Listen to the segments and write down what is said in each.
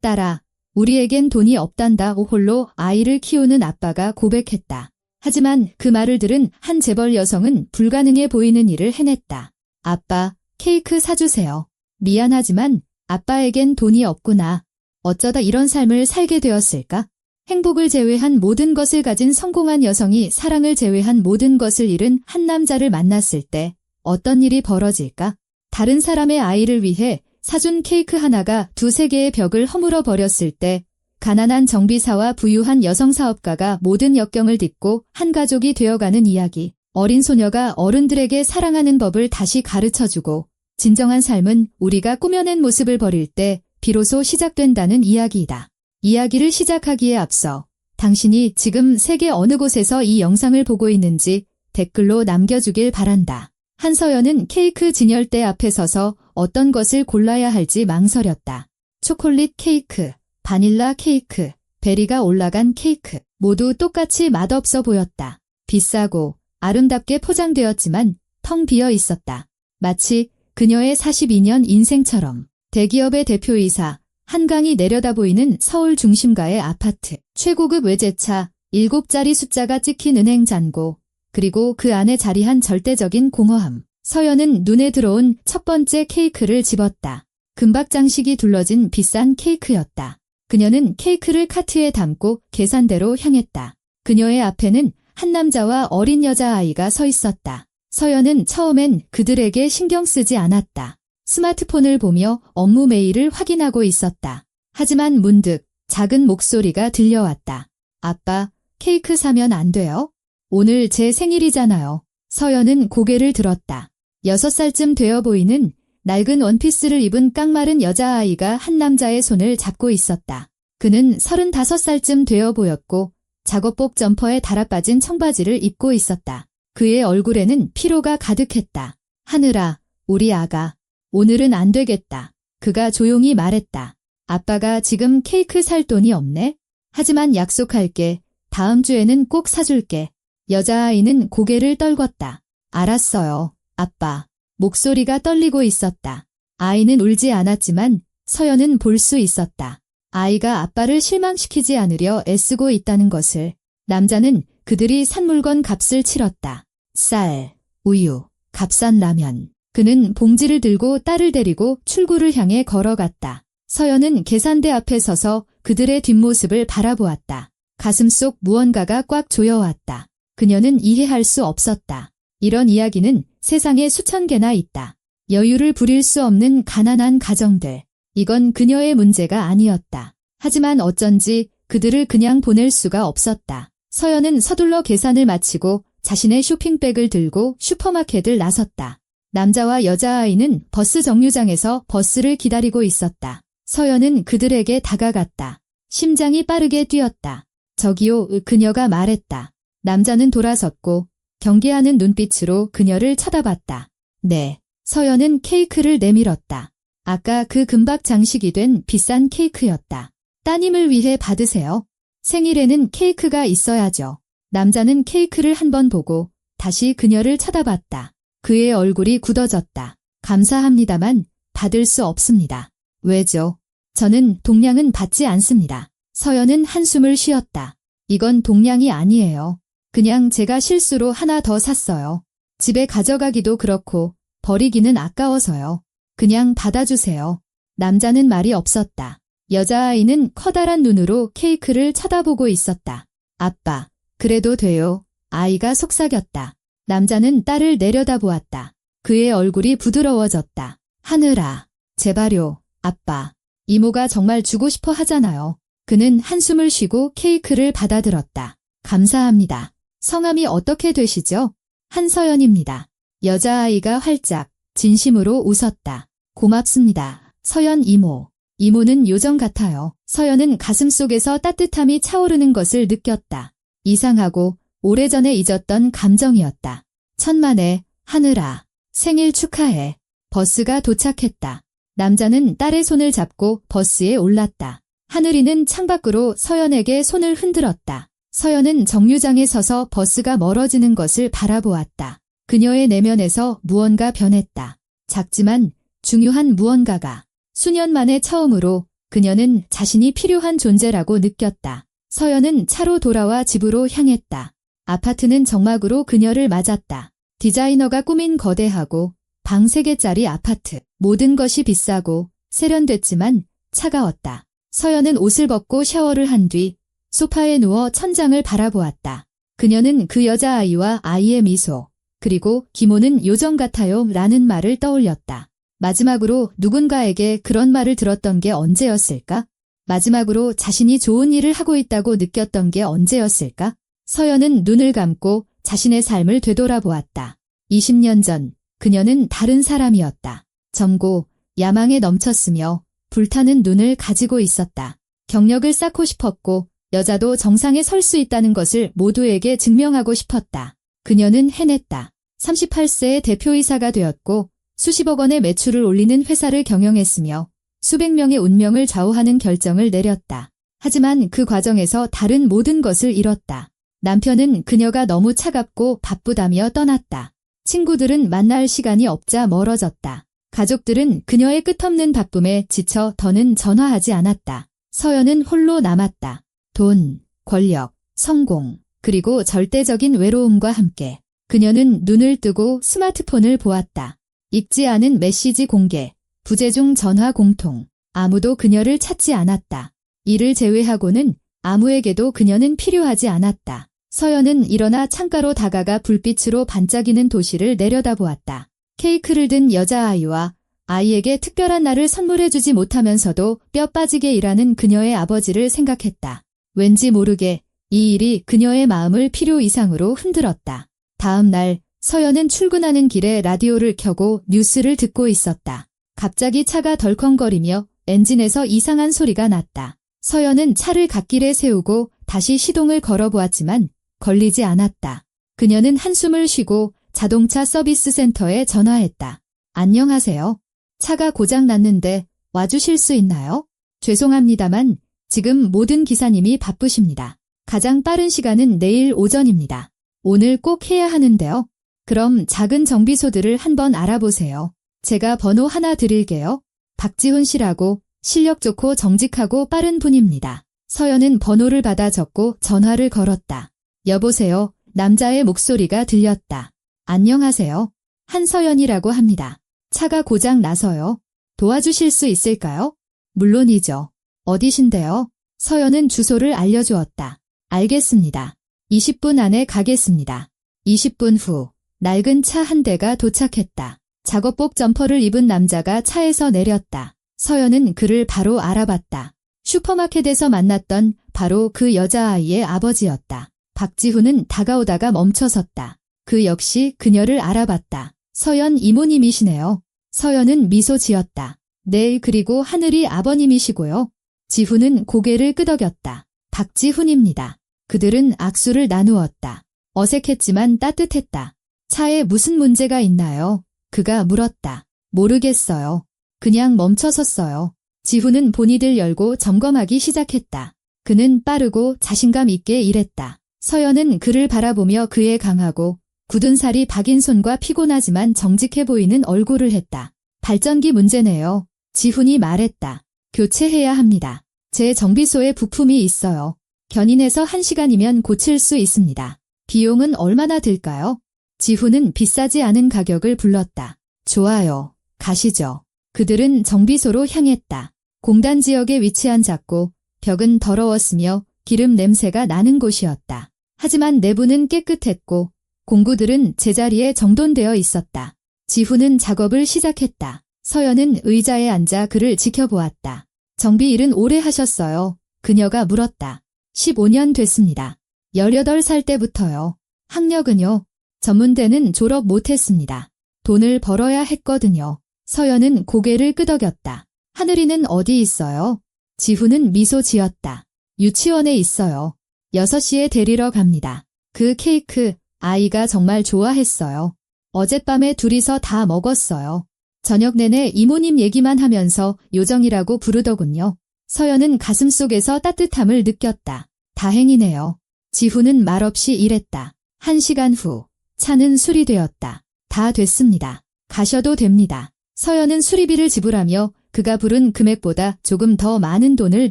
딸아, 우리에겐 돈이 없단다. 홀로 아이를 키우는 아빠가 고백했다. 하지만 그 말을 들은 한 재벌 여성은 불가능해 보이는 일을 해냈다. 아빠, 케이크 사주세요. 미안하지만 아빠에겐 돈이 없구나. 어쩌다 이런 삶을 살게 되었을까? 행복을 제외한 모든 것을 가진 성공한 여성이 사랑을 제외한 모든 것을 잃은 한 남자를 만났을 때 어떤 일이 벌어질까? 다른 사람의 아이를 위해 사준 케이크 하나가 두세 개의 벽을 허물어 버렸을 때 가난한 정비사와 부유한 여성 사업가가 모든 역경을 딛고 한 가족이 되어가는 이야기. 어린 소녀가 어른들에게 사랑하는 법을 다시 가르쳐주고 진정한 삶은 우리가 꾸며낸 모습을 버릴 때 비로소 시작된다는 이야기이다. 이야기를 시작하기에 앞서 당신이 지금 세계 어느 곳에서 이 영상을 보고 있는지 댓글로 남겨주길 바란다. 한서연은 케이크 진열대 앞에 서서 어떤 것을 골라야 할지 망설였다. 초콜릿 케이크, 바닐라 케이크, 베리가 올라간 케이크 모두 똑같이 맛없어 보였다. 비싸고 아름답게 포장되었지만 텅 비어 있었다. 마치 그녀의 42년 인생처럼. 대기업의 대표이사, 한강이 내려다보이는 서울 중심가의 아파트, 최고급 외제차, 7자리 숫자가 찍힌 은행 잔고, 그리고 그 안에 자리한 절대적인 공허함. 서연은 눈에 들어온 첫 번째 케이크를 집었다. 금박 장식이 둘러진 비싼 케이크였다. 그녀는 케이크를 카트에 담고 계산대로 향했다. 그녀의 앞에는 한 남자와 어린 여자아이가 서 있었다. 서연은 처음엔 그들에게 신경 쓰지 않았다. 스마트폰을 보며 업무 메일을 확인하고 있었다. 하지만 문득 작은 목소리가 들려왔다. 아빠, 케이크 사면 안 돼요? 오늘 제 생일이잖아요. 서연은 고개를 들었다. 6살쯤 되어 보이는 낡은 원피스를 입은 깡마른 여자아이가 한 남자의 손을 잡고 있었다. 그는 35살쯤 되어 보였고 작업복 점퍼에 달아빠진 청바지를 입고 있었다. 그의 얼굴에는 피로가 가득했다. 하늘아, 우리 아가. 오늘은 안 되겠다. 그가 조용히 말했다. 아빠가 지금 케이크 살 돈이 없네? 하지만 약속할게. 다음 주에는 꼭 사줄게. 여자아이는 고개를 떨궜다. 알았어요, 아빠. 목소리가 떨리고 있었다. 아이는 울지 않았지만 서연은 볼 수 있었다. 아이가 아빠를 실망시키지 않으려 애쓰고 있다는 것을. 남자는 그들이 산 물건 값을 치렀다. 쌀, 우유, 값싼 라면. 그는 봉지를 들고 딸을 데리고 출구를 향해 걸어갔다. 서연은 계산대 앞에 서서 그들의 뒷모습을 바라보았다. 가슴속 무언가가 꽉 조여왔다. 그녀는 이해할 수 없었다. 이런 이야기는 세상에 수천 개나 있다. 여유를 부릴 수 없는 가난한 가정들. 이건 그녀의 문제가 아니었다. 하지만 어쩐지 그들을 그냥 보낼 수가 없었다. 서연은 서둘러 계산을 마치고 자신의 쇼핑백을 들고 슈퍼마켓을 나섰다. 남자와 여자아이는 버스 정류장에서 버스를 기다리고 있었다. 서연은 그들에게 다가갔다. 심장이 빠르게 뛰었다. 저기요, 그녀가 말했다. 남자는 돌아섰고 경계하는 눈빛으로 그녀를 쳐다봤다. 네. 서연은 케이크를 내밀었다. 아까 그 금박 장식이 된 비싼 케이크였다. 따님을 위해 받으세요. 생일에는 케이크가 있어야죠. 남자는 케이크를 한 번 보고 다시 그녀를 쳐다봤다. 그의 얼굴이 굳어졌다. 감사합니다만 받을 수 없습니다. 왜죠? 저는 동량은 받지 않습니다. 서연은 한숨을 쉬었다. 이건 동량이 아니에요. 그냥 제가 실수로 하나 더 샀어요. 집에 가져가기도 그렇고 버리기는 아까워서요. 그냥 받아주세요. 남자는 말이 없었다. 여자아이는 커다란 눈으로 케이크를 쳐다보고 있었다. 아빠, 그래도 돼요. 아이가 속삭였다. 남자는 딸을 내려다보았다. 그의 얼굴이 부드러워졌다. 하늘아, 제발요, 아빠. 이모가 정말 주고 싶어 하잖아요. 그는 한숨을 쉬고 케이크를 받아들었다. 감사합니다. 성함이 어떻게 되시죠? 한서연입니다. 여자아이가 활짝 진심으로 웃었다. 고맙습니다. 서연 이모. 이모는 요정 같아요. 서연은 가슴속에서 따뜻함이 차오르는 것을 느꼈다. 이상하고 오래전에 잊었던 감정이었다. 천만에, 하늘아. 생일 축하해. 버스가 도착했다. 남자는 딸의 손을 잡고 버스에 올랐다. 하늘이는 창밖으로 서연에게 손을 흔들었다. 서연은 정류장에 서서 버스가 멀어지는 것을 바라보았다. 그녀의 내면에서 무언가 변했다. 작지만 중요한 무언가가. 수년 만에 처음으로 그녀는 자신이 필요한 존재라고 느꼈다. 서연은 차로 돌아와 집으로 향했다. 아파트는 정막으로 그녀를 맞았다. 디자이너가 꾸민 거대하고 방 3개짜리 아파트. 모든 것이 비싸고 세련됐지만 차가웠다. 서연은 옷을 벗고 샤워를 한 뒤 소파에 누워 천장을 바라보았다. 그녀는 그 여자아이와 아이의 미소, 그리고 기모는 요정 같아요 라는 말을 떠올렸다. 마지막으로 누군가에게 그런 말을 들었던 게 언제였을까? 마지막으로 자신이 좋은 일을 하고 있다고 느꼈던 게 언제였을까? 서연은 눈을 감고 자신의 삶을 되돌아보았다. 20년 전 그녀는 다른 사람이었다. 젊고 야망에 넘쳤으며 불타는 눈을 가지고 있었다. 경력을 쌓고 싶었고 여자도 정상에 설 수 있다는 것을 모두에게 증명하고 싶었다. 그녀는 해냈다. 38세에 대표이사가 되었고 수십억 원의 매출을 올리는 회사를 경영했으며 수백 명의 운명을 좌우하는 결정을 내렸다. 하지만 그 과정에서 다른 모든 것을 잃었다. 남편은 그녀가 너무 차갑고 바쁘다며 떠났다. 친구들은 만날 시간이 없자 멀어졌다. 가족들은 그녀의 끝없는 바쁨에 지쳐 더는 전화하지 않았다. 서연은 홀로 남았다. 돈, 권력, 성공, 그리고 절대적인 외로움과 함께 그녀는 눈을 뜨고 스마트폰을 보았다. 읽지 않은 메시지 공개, 부재중 전화 공통. 아무도 그녀를 찾지 않았다. 이를 제외하고는 아무에게도 그녀는 필요하지 않았다. 서연은 일어나 창가로 다가가 불빛으로 반짝이는 도시를 내려다보았다. 케이크를 든 여자아이와 아이에게 특별한 날을 선물해주지 못하면서도 뼈 빠지게 일하는 그녀의 아버지를 생각했다. 왠지 모르게 이 일이 그녀의 마음을 필요 이상으로 흔들었다. 다음 날 서연은 출근하는 길에 라디오를 켜고 뉴스를 듣고 있었다. 갑자기 차가 덜컹거리며 엔진에서 이상한 소리가 났다. 서연은 차를 갓길에 세우고 다시 시동을 걸어보았지만 걸리지 않았다. 그녀는 한숨을 쉬고 자동차 서비스 센터에 전화했다. 안녕하세요. 차가 고장 났는데 와주실 수 있나요? 죄송합니다만 지금 모든 기사님이 바쁘십니다. 가장 빠른 시간은 내일 오전입니다. 오늘 꼭 해야 하는데요. 그럼 작은 정비소들을 한번 알아보세요. 제가 번호 하나 드릴게요. 박지훈 씨라고 실력 좋고 정직하고 빠른 분입니다. 서연은 번호를 받아 적고 전화를 걸었다. 여보세요. 남자의 목소리가 들렸다. 안녕하세요. 한서연이라고 합니다. 차가 고장 나서요. 도와주실 수 있을까요? 물론이죠. 어디신데요? 서연은 주소를 알려주었다. 알겠습니다. 20분 안에 가겠습니다. 20분 후 낡은 차 한 대가 도착했다. 작업복 점퍼를 입은 남자가 차에서 내렸다. 서연은 그를 바로 알아봤다. 슈퍼마켓에서 만났던 바로 그 여자아이의 아버지였다. 박지훈은 다가오다가 멈춰섰다. 그 역시 그녀를 알아봤다. 서연 이모님이시네요. 서연은 미소 지었다. 네, 그리고 하늘이 아버님이시고요. 지훈은 고개를 끄덕였다. 박지훈입니다. 그들은 악수를 나누었다. 어색했지만 따뜻했다. 차에 무슨 문제가 있나요? 그가 물었다. 모르겠어요. 그냥 멈춰섰어요. 지훈은 보닛을 열고 점검하기 시작했다. 그는 빠르고 자신감 있게 일했다. 서연은 그를 바라보며 그의 강하고 굳은 살이 박인 손과 피곤하지만 정직해 보이는 얼굴을 했다. 발전기 문제네요. 지훈이 말했다. 교체해야 합니다. 제 정비소에 부품이 있어요. 견인해서 1시간이면 고칠 수 있습니다. 비용은 얼마나 들까요? 지훈은 비싸지 않은 가격을 불렀다. 좋아요. 가시죠. 그들은 정비소로 향했다. 공단 지역에 위치한 작고 벽은 더러웠으며 기름 냄새가 나는 곳이었다. 하지만 내부는 깨끗했고 공구들은 제자리에 정돈되어 있었다. 지훈은 작업을 시작했다. 서연은 의자에 앉아 그를 지켜보았다. 정비 일은 오래 하셨어요. 그녀가 물었다. 15년 됐습니다. 18살 때부터요. 학력은요? 전문대는 졸업 못했습니다. 돈을 벌어야 했거든요. 서연은 고개를 끄덕였다. 하늘이는 어디 있어요? 지훈은 미소 지었다. 유치원에 있어요. 6시에 데리러 갑니다. 그 케이크 아이가 정말 좋아했어요. 어젯밤에 둘이서 다 먹었어요. 저녁 내내 이모님 얘기만 하면서 요정이라고 부르더군요. 서연은 가슴속에서 따뜻함을 느꼈다. 다행이네요. 지훈은 말없이 일했다. 1시간 후 차는 수리되었다. 다 됐습니다. 가셔도 됩니다. 서연은 수리비를 지불하며 그가 부른 금액보다 조금 더 많은 돈을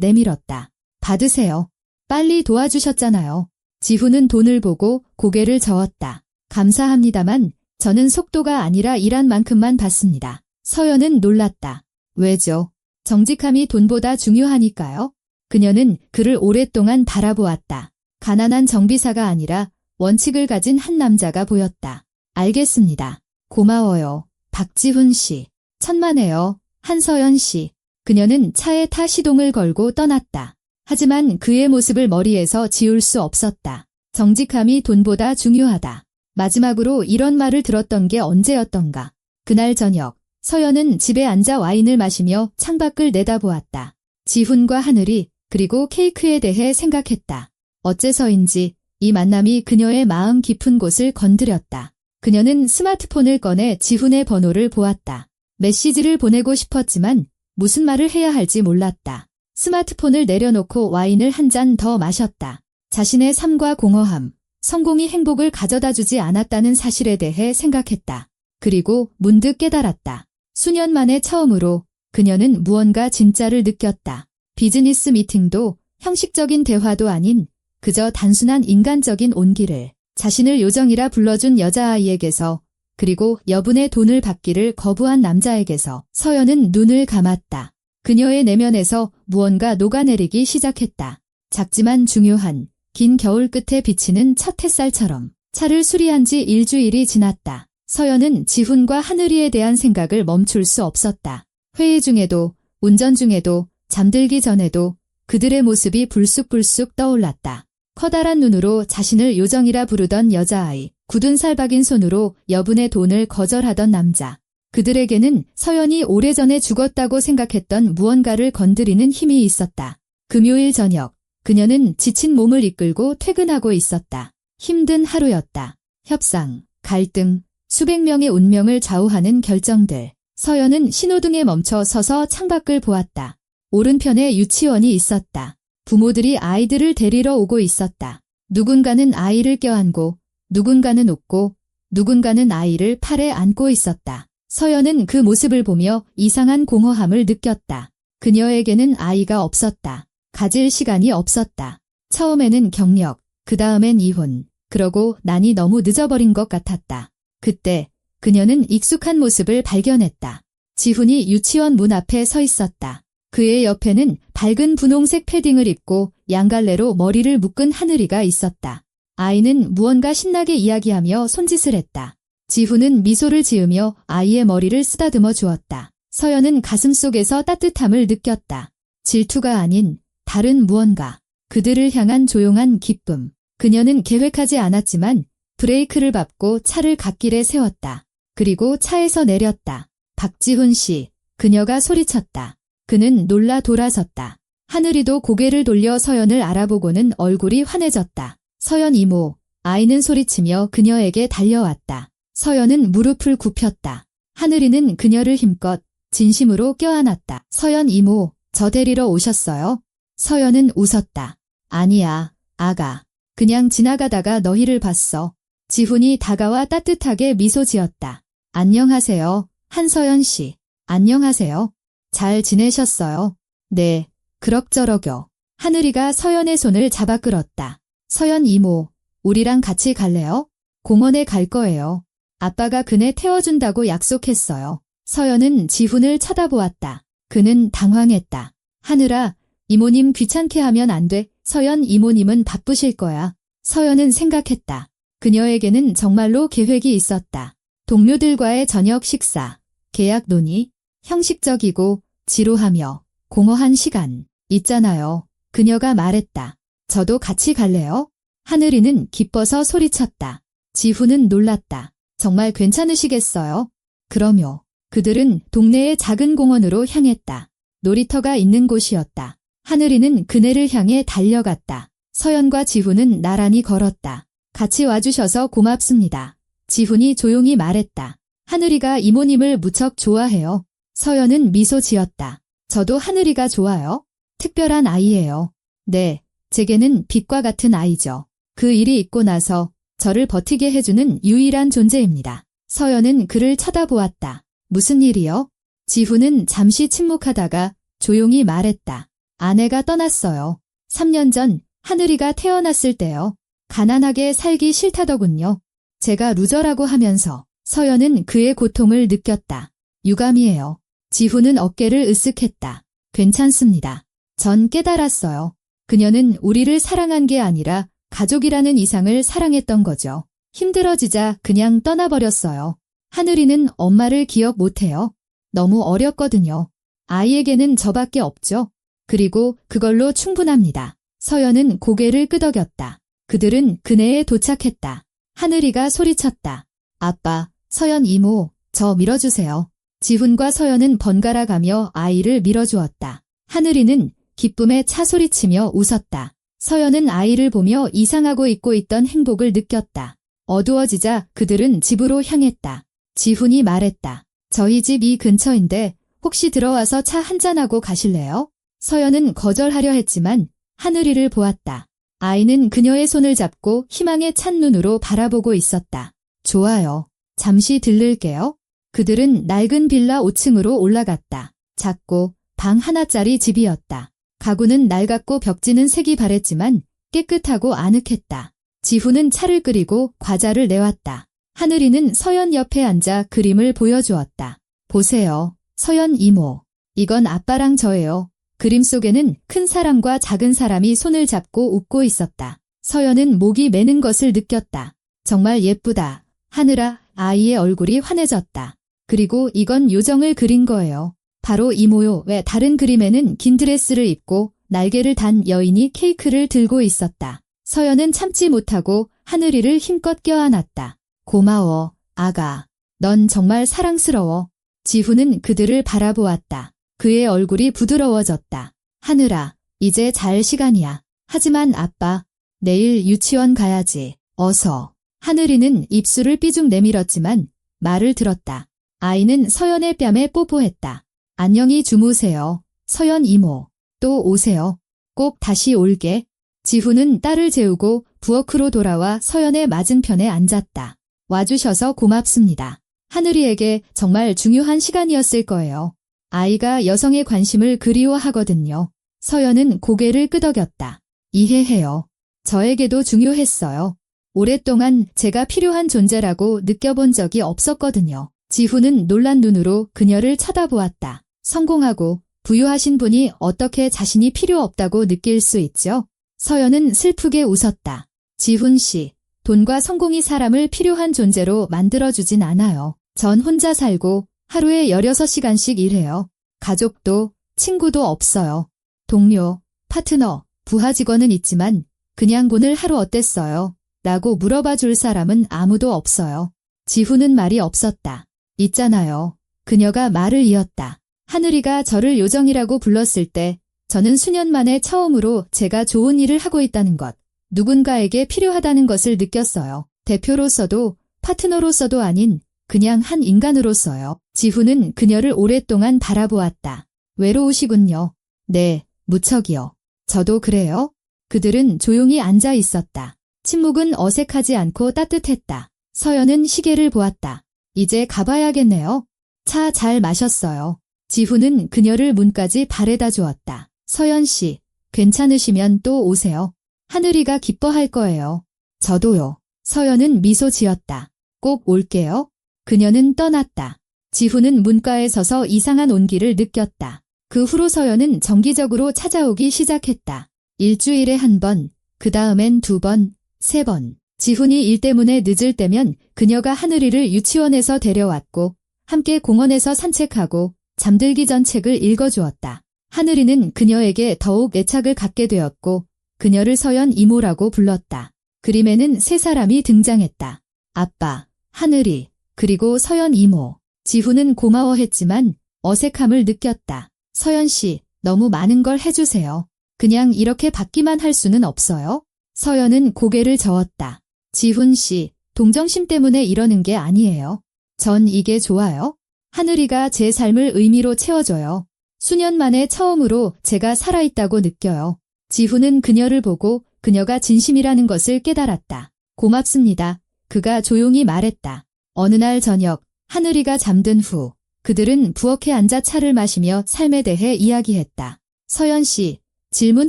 내밀었다. 받으세요. 빨리 도와주셨잖아요. 지훈은 돈을 보고 고개를 저었다. 감사합니다만 저는 속도가 아니라 일한 만큼만 받습니다. 서연은 놀랐다. 왜죠? 정직함이 돈보다 중요하니까요. 그녀는 그를 오랫동안 바라보았다. 가난한 정비사가 아니라 원칙을 가진 한 남자가 보였다. 알겠습니다. 고마워요. 박지훈 씨. 천만에요. 한서연 씨. 그녀는 차에 타 시동을 걸고 떠났다. 하지만 그의 모습을 머리에서 지울 수 없었다. 정직함이 돈보다 중요하다. 마지막으로 이런 말을 들었던 게 언제였던가. 그날 저녁, 서연은 집에 앉아 와인을 마시며 창밖을 내다보았다. 지훈과 하늘이 그리고 케이크에 대해 생각했다. 어째서인지 이 만남이 그녀의 마음 깊은 곳을 건드렸다. 그녀는 스마트폰을 꺼내 지훈의 번호를 보았다. 메시지를 보내고 싶었지만 무슨 말을 해야 할지 몰랐다. 스마트폰을 내려놓고 와인을 한 잔 더 마셨다. 자신의 삶과 공허함, 성공이 행복을 가져다 주지 않았다는 사실에 대해 생각했다. 그리고 문득 깨달았다. 수년 만에 처음으로 그녀는 무언가 진짜를 느꼈다. 비즈니스 미팅도 형식적인 대화도 아닌 그저 단순한 인간적인 온기를 자신을 요정이라 불러준 여자아이에게서 그리고 여분의 돈을 받기를 거부한 남자에게서 서연은 눈을 감았다. 그녀의 내면에서 무언가 녹아내리기 시작했다. 작지만 중요한 긴 겨울 끝에 비치는 첫 햇살처럼 차를 수리한 지 일주일이 지났다. 서연은 지훈과 하늘이에 대한 생각을 멈출 수 없었다. 회의 중에도 운전 중에도 잠들기 전에도 그들의 모습이 불쑥불쑥 떠올랐다. 커다란 눈으로 자신을 요정이라 부르던 여자아이, 굳은 살 박인 손으로 여분의 돈을 거절하던 남자. 그들에게는 서연이 오래전에 죽었다고 생각했던 무언가를 건드리는 힘이 있었다. 금요일 저녁, 그녀는 지친 몸을 이끌고 퇴근하고 있었다. 힘든 하루였다. 협상, 갈등, 수백 명의 운명을 좌우하는 결정들. 서연은 신호등에 멈춰 서서 창밖을 보았다. 오른편에 유치원이 있었다. 부모들이 아이들을 데리러 오고 있었다. 누군가는 아이를 껴안고, 누군가는 웃고, 누군가는 아이를 팔에 안고 있었다. 서연은 그 모습을 보며 이상한 공허함을 느꼈다. 그녀에게는 아이가 없었다. 가질 시간이 없었다. 처음에는 경력, 그 다음엔 이혼, 그러고 난이 너무 늦어버린 것 같았다. 그때 그녀는 익숙한 모습을 발견했다. 지훈이 유치원 문 앞에 서 있었다. 그의 옆에는 밝은 분홍색 패딩을 입고 양갈래로 머리를 묶은 하늘이가 있었다. 아이는 무언가 신나게 이야기하며 손짓을 했다. 지훈은 미소를 지으며 아이의 머리를 쓰다듬어 주었다. 서연은 가슴속에서 따뜻함을 느꼈다. 질투가 아닌 다른 무언가. 그들을 향한 조용한 기쁨. 그녀는 계획하지 않았지만 브레이크를 밟고 차를 갓길에 세웠다. 그리고 차에서 내렸다. 박지훈 씨. 그녀가 소리쳤다. 그는 놀라 돌아섰다. 하늘이도 고개를 돌려 서연을 알아보고는 얼굴이 환해졌다. 서연 이모. 아이는 소리치며 그녀에게 달려왔다. 서연은 무릎을 굽혔다. 하늘이는 그녀를 힘껏 진심으로 껴안았다. 서연 이모, 저 데리러 오셨어요? 서연은 웃었다. 아니야, 아가. 그냥 지나가다가 너희를 봤어. 지훈이 다가와 따뜻하게 미소 지었다. 안녕하세요, 한서연 씨. 안녕하세요. 잘 지내셨어요? 네, 그럭저럭요. 하늘이가 서연의 손을 잡아 끌었다. 서연 이모, 우리랑 같이 갈래요? 공원에 갈 거예요. 아빠가 그네 태워준다고 약속했어요. 서연은 지훈을 쳐다보았다. 그는 당황했다. 하늘아, 이모님 귀찮게 하면 안 돼. 서연 이모님은 바쁘실 거야. 서연은 생각했다. 그녀에게는 정말로 계획이 있었다. 동료들과의 저녁 식사, 계약 논의, 형식적이고 지루하며 공허한 시간. 있잖아요. 그녀가 말했다. 저도 같이 갈래요? 하늘이는 기뻐서 소리쳤다. 지훈은 놀랐다. 정말 괜찮으시겠어요? 그럼요. 그들은 동네의 작은 공원으로 향했다. 놀이터가 있는 곳이었다. 하늘이는 그네를 향해 달려갔다. 서연과 지훈은 나란히 걸었다. 같이 와주셔서 고맙습니다. 지훈이 조용히 말했다. 하늘이가 이모님을 무척 좋아해요. 서연은 미소 지었다. 저도 하늘이가 좋아요. 특별한 아이예요. 네, 제게는 빛과 같은 아이죠. 그 일이 있고 나서 저를 버티게 해주는 유일한 존재입니다. 서연은 그를 쳐다보았다. 무슨 일이요? 지훈은 잠시 침묵하다가 조용히 말했다. 아내가 떠났어요. 3년 전 하늘이가 태어났을 때요. 가난하게 살기 싫다더군요. 제가 루저라고 하면서 서연은 그의 고통을 느꼈다. 유감이에요. 지훈은 어깨를 으쓱했다. 괜찮습니다. 전 깨달았어요. 그녀는 우리를 사랑한 게 아니라 가족이라는 이상을 사랑했던 거죠. 힘들어지자 그냥 떠나버렸어요. 하늘이는 엄마를 기억 못해요. 너무 어렸거든요. 아이에게는 저밖에 없죠. 그리고 그걸로 충분합니다. 서연은 고개를 끄덕였다. 그들은 그네에 도착했다. 하늘이가 소리쳤다. 아빠, 서연 이모, 저 밀어주세요. 지훈과 서연은 번갈아 가며 아이를 밀어주었다. 하늘이는 기쁨에 차소리치며 웃었다. 서연은 아이를 보며 이상하고 잊고 있던 행복을 느꼈다. 어두워지자 그들은 집으로 향했다. 지훈이 말했다. 저희 집 이 근처인데 혹시 들어와서 차 한잔하고 가실래요? 서연은 거절하려 했지만 하늘이를 보았다. 아이는 그녀의 손을 잡고 희망에 찬 눈으로 바라보고 있었다. 좋아요. 잠시 들를게요. 그들은 낡은 빌라 5층으로 올라갔다. 작고 방 하나짜리 집이었다. 가구는 낡았고 벽지는 색이 바랬지만 깨끗하고 아늑했다. 지훈은 차를 끓이고 과자를 내왔다. 하늘이는 서연 옆에 앉아 그림을 보여주었다. 보세요. 서연 이모. 이건 아빠랑 저예요. 그림 속에는 큰 사람과 작은 사람이 손을 잡고 웃고 있었다. 서연은 목이 메는 것을 느꼈다. 정말 예쁘다. 하늘아, 아이의 얼굴이 환해졌다. 그리고 이건 요정을 그린 거예요. 바로 이모요. 왜 다른 그림에는 긴 드레스를 입고 날개를 단 여인이 케이크를 들고 있었다. 서연은 참지 못하고 하늘이를 힘껏 껴안았다. 고마워, 아가. 넌 정말 사랑스러워. 지훈은 그들을 바라보았다. 그의 얼굴이 부드러워졌다. 하늘아, 이제 잘 시간이야. 하지만 아빠, 내일 유치원 가야지. 어서. 하늘이는 입술을 삐죽 내밀었지만 말을 들었다. 아이는 서연의 뺨에 뽀뽀했다. 안녕히 주무세요. 서연 이모. 또 오세요. 꼭 다시 올게. 지훈은 딸을 재우고 부엌으로 돌아와 서연의 맞은편에 앉았다. 와주셔서 고맙습니다. 하늘이에게 정말 중요한 시간이었을 거예요. 아이가 여성의 관심을 그리워하거든요. 서연은 고개를 끄덕였다. 이해해요. 저에게도 중요했어요. 오랫동안 제가 필요한 존재라고 느껴본 적이 없었거든요. 지훈은 놀란 눈으로 그녀를 쳐다보았다. 성공하고 부유하신 분이 어떻게 자신이 필요 없다고 느낄 수 있죠? 서연은 슬프게 웃었다. 지훈 씨, 돈과 성공이 사람을 필요한 존재로 만들어주진 않아요. 전 혼자 살고 하루에 16시간씩 일해요. 가족도 친구도 없어요. 동료, 파트너, 부하 직원은 있지만 그냥 오늘 하루 어땠어요? 라고 물어봐 줄 사람은 아무도 없어요. 지훈은 말이 없었다. 있잖아요. 그녀가 말을 이었다. 하늘이가 저를 요정이라고 불렀을 때 저는 수년 만에 처음으로 제가 좋은 일을 하고 있다는 것, 누군가에게 필요하다는 것을 느꼈어요. 대표로서도 파트너로서도 아닌 그냥 한 인간으로서요. 지훈은 그녀를 오랫동안 바라보았다. 외로우시군요. 네, 무척이요. 저도 그래요. 그들은 조용히 앉아 있었다. 침묵은 어색하지 않고 따뜻했다. 서연은 시계를 보았다. 이제 가봐야겠네요. 차 잘 마셨어요. 지훈은 그녀를 문까지 바래다 주었다. 서연 씨, 괜찮으시면 또 오세요. 하늘이가 기뻐할 거예요. 저도요. 서연은 미소 지었다. 꼭 올게요. 그녀는 떠났다. 지훈은 문가에 서서 이상한 온기를 느꼈다. 그 후로 서연은 정기적으로 찾아오기 시작했다. 일주일에 한 번, 그 다음엔 2번, 3번. 지훈이 일 때문에 늦을 때면 그녀가 하늘이를 유치원에서 데려왔고 함께 공원에서 산책하고 잠들기 전 책을 읽어주었다. 하늘이는 그녀에게 더욱 애착을 갖게 되었고 그녀를 서연 이모라고 불렀다. 그림에는 3사람이 등장했다. 아빠, 하늘이, 그리고 서연 이모. 지훈은 고마워했지만 어색함을 느꼈다. 서연 씨, 너무 많은 걸 해주세요. 그냥 이렇게 받기만 할 수는 없어요? 서연은 고개를 저었다. 지훈 씨, 동정심 때문에 이러는 게 아니에요. 전 이게 좋아요. 하늘이가 제 삶을 의미로 채워줘요. 수년 만에 처음으로 제가 살아있다고 느껴요. 지훈은 그녀를 보고 그녀가 진심이라는 것을 깨달았다. 고맙습니다. 그가 조용히 말했다. 어느 날 저녁, 하늘이가 잠든 후 그들은 부엌에 앉아 차를 마시며 삶에 대해 이야기했다. 서연 씨, 질문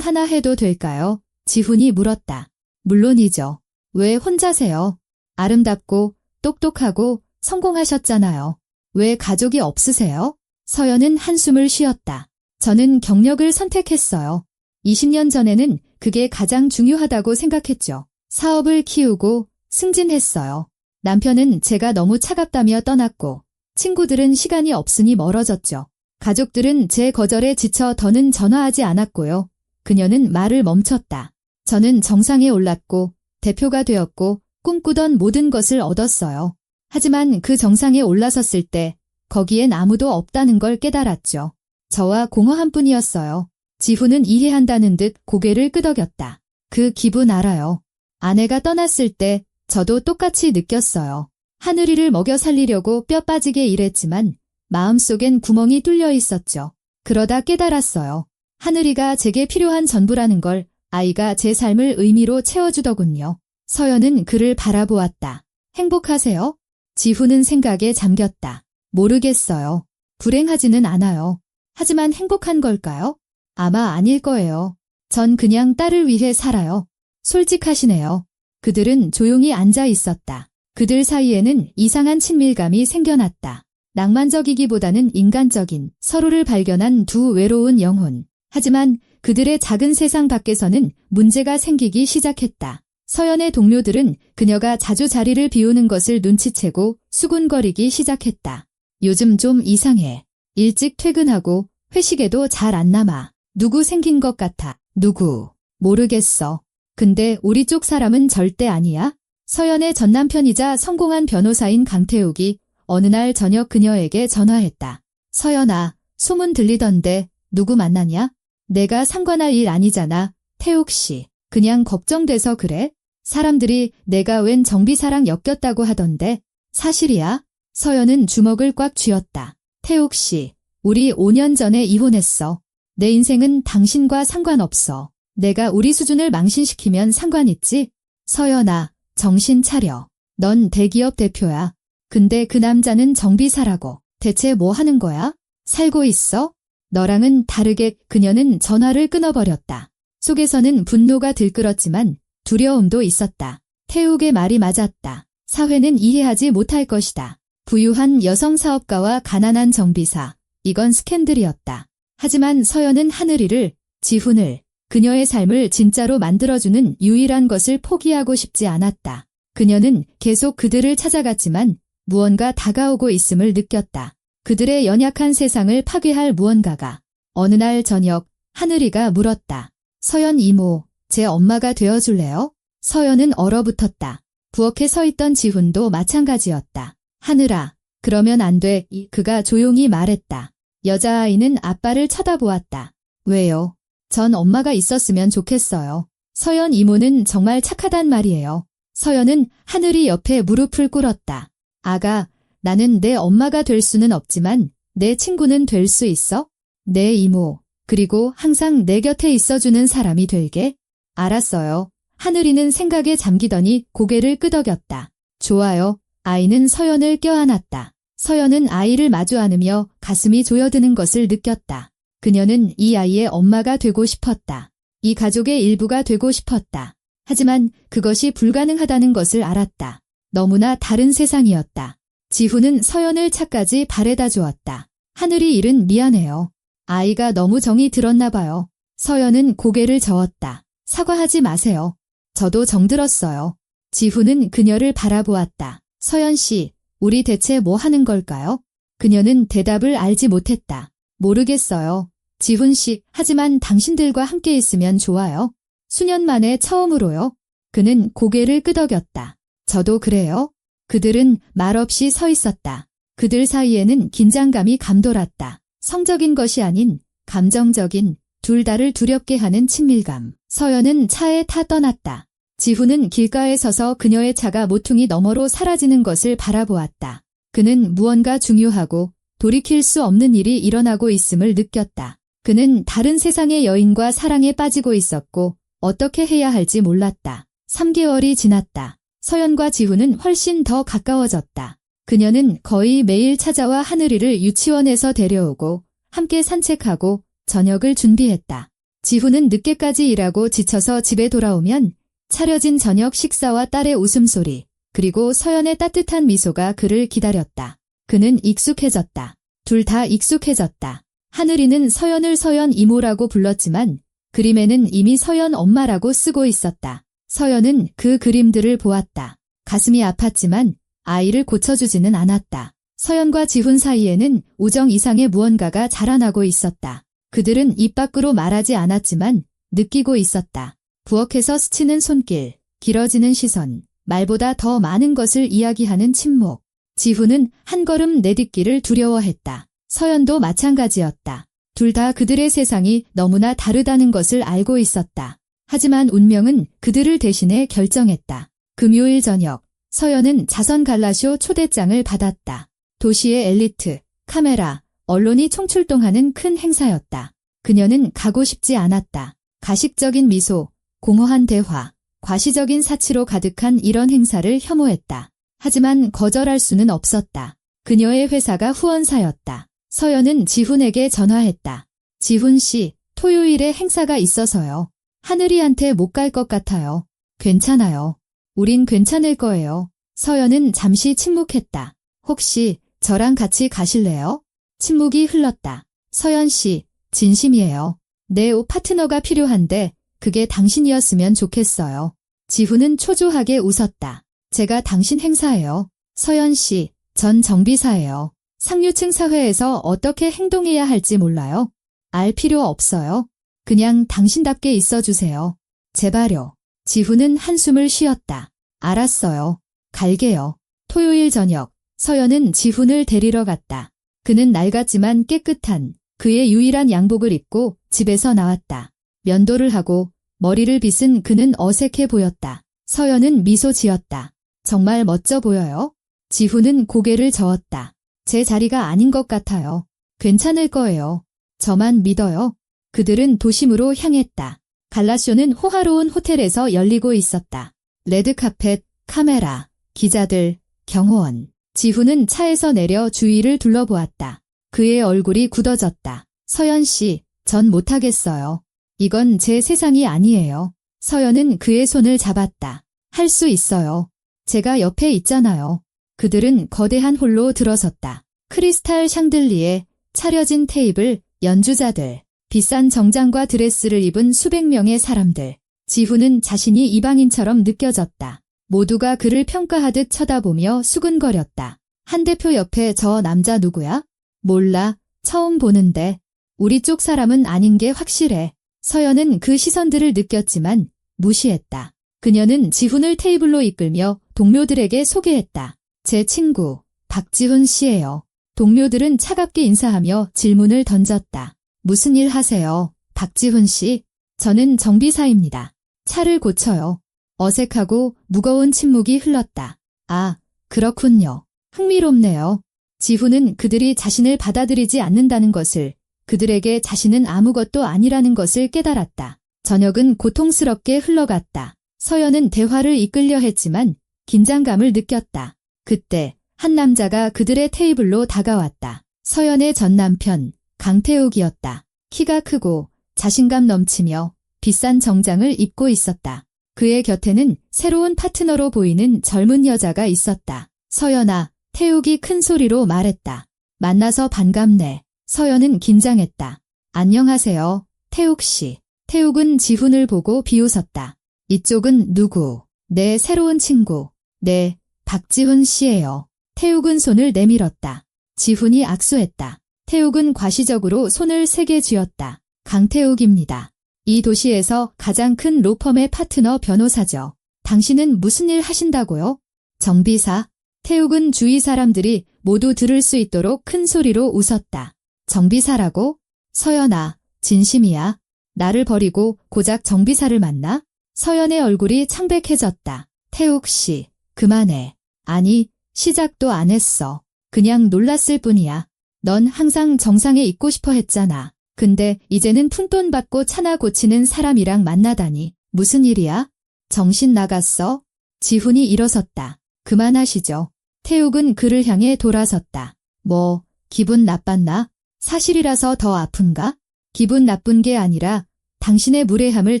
하나 해도 될까요? 지훈이 물었다. 물론이죠. 왜 혼자세요? 아름답고 똑똑하고 성공하셨잖아요. 왜 가족이 없으세요? 서연은 한숨을 쉬었다. 저는 경력을 선택했어요. 20년 전에는 그게 가장 중요하다고 생각했죠. 사업을 키우고 승진했어요. 남편은 제가 너무 차갑다며 떠났고, 친구들은 시간이 없으니 멀어졌죠. 가족들은 제 거절에 지쳐 더는 전화하지 않았고요. 그녀는 말을 멈췄다. 저는 정상에 올랐고, 대표가 되었고, 꿈꾸던 모든 것을 얻었어요. 하지만 그 정상에 올라섰을 때, 거기엔 아무도 없다는 걸 깨달았죠. 저와 공허한 뿐이었어요. 지훈은 이해한다는 듯 고개를 끄덕였다. 그 기분 알아요. 아내가 떠났을 때 저도 똑같이 느꼈어요. 하늘이를 먹여 살리려고 뼈 빠지게 일했지만 마음속엔 구멍이 뚫려 있었죠. 그러다 깨달았어요. 하늘이가 제게 필요한 전부라는 걸, 아이가 제 삶을 의미로 채워주더군요. 서연은 그를 바라보았다. 행복하세요? 지훈은 생각에 잠겼다. 모르겠어요. 불행하지는 않아요. 하지만 행복한 걸까요? 아마 아닐 거예요. 전 그냥 딸을 위해 살아요. 솔직하시네요. 그들은 조용히 앉아 있었다. 그들 사이에는 이상한 친밀감이 생겨났다. 낭만적이기보다는 인간적인, 서로를 발견한 두 외로운 영혼. 하지만 그들의 작은 세상 밖에서는 문제가 생기기 시작했다. 서연의 동료들은 그녀가 자주 자리를 비우는 것을 눈치채고 수군거리기 시작했다. 요즘 좀 이상해. 일찍 퇴근하고 회식에도 잘 안 남아. 누구 생긴 것 같아. 누구? 모르겠어. 근데 우리 쪽 사람은 절대 아니야? 서연의 전남편이자 성공한 변호사인 강태욱이 어느 날 저녁 그녀에게 전화했다. 서연아, 소문 들리던데 누구 만나냐? 내가 상관할 일 아니잖아. 태욱 씨. 그냥 걱정돼서 그래? 사람들이 내가 웬 정비사랑 엮였다고 하던데. 사실이야? 서연은 주먹을 꽉 쥐었다. 태욱 씨, 우리 5년 전에 이혼했어. 내 인생은 당신과 상관없어. 내가 우리 수준을 망신시키면 상관있지? 서연아, 정신 차려. 넌 대기업 대표야. 근데 그 남자는 정비사라고. 대체 뭐 하는 거야? 살고 있어? 너랑은 다르게. 그녀는 전화를 끊어버렸다. 속에서는 분노가 들끓었지만 두려움도 있었다. 태욱의 말이 맞았다. 사회는 이해하지 못할 것이다. 부유한 여성 사업가와 가난한 정비사. 이건 스캔들이었다. 하지만 서연은 하늘이를, 지훈을, 그녀의 삶을 진짜로 만들어주는 유일한 것을 포기하고 싶지 않았다. 그녀는 계속 그들을 찾아갔지만 무언가 다가오고 있음을 느꼈다. 그들의 연약한 세상을 파괴할 무언가가. 어느 날 저녁, 하늘이가 물었다. 서연 이모, 제 엄마가 되어줄래요? 서연은 얼어붙었다. 부엌에 서 있던 지훈도 마찬가지였다. 하늘아, 그러면 안 돼. 그가 조용히 말했다. 여자아이는 아빠를 쳐다보았다. 왜요? 전 엄마가 있었으면 좋겠어요. 서연 이모는 정말 착하단 말이에요. 서연은 하늘이 옆에 무릎을 꿇었다. 아가, 나는 내 엄마가 될 수는 없지만 내 친구는 될 수 있어? 내 이모, 그리고 항상 내 곁에 있어주는 사람이 될게. 알았어요. 하늘이는 생각에 잠기더니 고개를 끄덕였다. 좋아요. 아이는 서연을 껴안았다. 서연은 아이를 마주 안으며 가슴이 조여드는 것을 느꼈다. 그녀는 이 아이의 엄마가 되고 싶었다. 이 가족의 일부가 되고 싶었다. 하지만 그것이 불가능하다는 것을 알았다. 너무나 다른 세상이었다. 지훈은 서연을 차까지 바래다 주었다. 하늘이 일은 미안해요. 아이가 너무 정이 들었나 봐요. 서연은 고개를 저었다. 사과하지 마세요. 저도 정들었어요. 지훈은 그녀를 바라보았다. 서연 씨, 우리 대체 뭐 하는 걸까요? 그녀는 대답을 알지 못했다. 모르겠어요. 지훈 씨, 하지만 당신들과 함께 있으면 좋아요. 수년 만에 처음으로요. 그는 고개를 끄덕였다. 저도 그래요. 그들은 말없이 서 있었다. 그들 사이에는 긴장감이 감돌았다. 성적인 것이 아닌 감정적인, 둘 다를 두렵게 하는 친밀감. 서연은 차에 타 떠났다. 지훈은 길가에 서서 그녀의 차가 모퉁이 너머로 사라지는 것을 바라보았다. 그는 무언가 중요하고 돌이킬 수 없는 일이 일어나고 있음을 느꼈다. 그는 다른 세상의 여인과 사랑에 빠지고 있었고 어떻게 해야 할지 몰랐다. 3개월이 지났다. 서연과 지훈은 훨씬 더 가까워졌다. 그녀는 거의 매일 찾아와 하늘이를 유치원에서 데려오고 함께 산책하고 저녁을 준비했다. 지훈은 늦게까지 일하고 지쳐서 집에 돌아오면 차려진 저녁 식사와 딸의 웃음소리, 그리고 서연의 따뜻한 미소가 그를 기다렸다. 그는 익숙해졌다. 둘 다 익숙해졌다. 하늘이는 서연을 서연 이모라고 불렀지만 그림에는 이미 서연 엄마라고 쓰고 있었다. 서연은 그 그림들을 보았다. 가슴이 아팠지만 아이를 고쳐주지는 않았다. 서연과 지훈 사이에는 우정 이상의 무언가가 자라나고 있었다. 그들은 입 밖으로 말하지 않았지만 느끼고 있었다. 부엌에서 스치는 손길, 길어지는 시선, 말보다 더 많은 것을 이야기하는 침묵. 지훈은 한 걸음 내딛기를 두려워했다. 서연도 마찬가지였다. 둘 다 그들의 세상이 너무나 다르다는 것을 알고 있었다. 하지만 운명은 그들을 대신해 결정했다. 금요일 저녁, 서연은 자선 갈라쇼 초대장을 받았다. 도시의 엘리트, 카메라, 언론이 총출동하는 큰 행사였다. 그녀는 가고 싶지 않았다. 가식적인 미소, 공허한 대화, 과시적인 사치로 가득한 이런 행사를 혐오했다. 하지만 거절할 수는 없었다. 그녀의 회사가 후원사였다. 서연은 지훈에게 전화했다. 지훈 씨, 토요일에 행사가 있어서요. 하늘이한테 못 갈 것 같아요. 괜찮아요. 우린 괜찮을 거예요. 서연은 잠시 침묵했다. 혹시 저랑 같이 가실래요? 침묵이 흘렀다. 서연 씨, 진심이에요. 내 파트너가 필요한데 그게 당신이었으면 좋겠어요. 지훈은 초조하게 웃었다. 제가 당신 행사예요. 서연 씨, 전 정비사예요. 상류층 사회에서 어떻게 행동해야 할지 몰라요. 알 필요 없어요. 그냥 당신답게 있어주세요. 제발요. 지훈은 한숨을 쉬었다. 알았어요. 갈게요. 토요일 저녁, 서연은 지훈을 데리러 갔다. 그는 낡았지만 깨끗한 그의 유일한 양복을 입고 집에서 나왔다. 면도를 하고 머리를 빗은 그는 어색해 보였다. 서연은 미소 지었다. 정말 멋져 보여요. 지훈은 고개를 저었다. 제 자리가 아닌 것 같아요. 괜찮을 거예요. 저만 믿어요. 그들은 도심으로 향했다. 갈라쇼는 호화로운 호텔에서 열리고 있었다. 레드카펫, 카메라, 기자들, 경호원. 지훈은 차에서 내려 주위를 둘러보았다. 그의 얼굴이 굳어졌다. 서연 씨, 전 못하겠어요. 이건 제 세상이 아니에요. 서연은 그의 손을 잡았다. 할 수 있어요. 제가 옆에 있잖아요. 그들은 거대한 홀로 들어섰다. 크리스탈 샹들리에, 차려진 테이블, 연주자들, 비싼 정장과 드레스를 입은 수백 명의 사람들. 지훈은 자신이 이방인처럼 느껴졌다. 모두가 그를 평가하듯 쳐다보며 수근거렸다. 한 대표 옆에 저 남자 누구야? 몰라, 처음 보는데. 우리 쪽 사람은 아닌 게 확실해. 서연은 그 시선들을 느꼈지만 무시했다. 그녀는 지훈을 테이블로 이끌며 동료들에게 소개했다. 제 친구, 박지훈 씨예요. 동료들은 차갑게 인사하며 질문을 던졌다. 무슨 일 하세요, 박지훈 씨? 저는 정비사입니다. 차를 고쳐요. 어색하고 무거운 침묵이 흘렀다. 아, 그렇군요. 흥미롭네요. 지훈은 그들이 자신을 받아들이지 않는다는 것을, 그들에게 자신은 아무것도 아니라는 것을 깨달았다. 저녁은 고통스럽게 흘러갔다. 서연은 대화를 이끌려 했지만 긴장감을 느꼈다. 그때 한 남자가 그들의 테이블로 다가왔다. 서연의 전 남편, 강태욱이었다. 키가 크고 자신감 넘치며 비싼 정장을 입고 있었다. 그의 곁에는 새로운 파트너로 보이는 젊은 여자가 있었다. 서연아, 태욱이 큰 소리로 말했다. 만나서 반갑네. 서연은 긴장했다. 안녕하세요, 태욱 씨. 태욱은 지훈을 보고 비웃었다. 이쪽은 누구? 내 새로운 친구. 네, 박지훈 씨예요. 태욱은 손을 내밀었다. 지훈이 악수했다. 태욱은 과시적으로 손을 세게 쥐었다. 강태욱입니다. 이 도시에서 가장 큰 로펌의 파트너 변호사죠. 당신은 무슨 일 하신다고요? 정비사. 태욱은 주위 사람들이 모두 들을 수 있도록 큰 소리로 웃었다. 정비사라고? 서연아, 진심이야. 나를 버리고 고작 정비사를 만나? 서연의 얼굴이 창백해졌다. 태욱 씨, 그만해. 아니, 시작도 안 했어. 그냥 놀랐을 뿐이야. 넌 항상 정상에 있고 싶어 했잖아. 근데 이제는 푼돈 받고 차나 고치는 사람이랑 만나다니. 무슨 일이야? 정신 나갔어? 지훈이 일어섰다. 그만하시죠. 태욱은 그를 향해 돌아섰다. 뭐, 기분 나빴나? 사실이라서 더 아픈가? 기분 나쁜 게 아니라 당신의 무례함을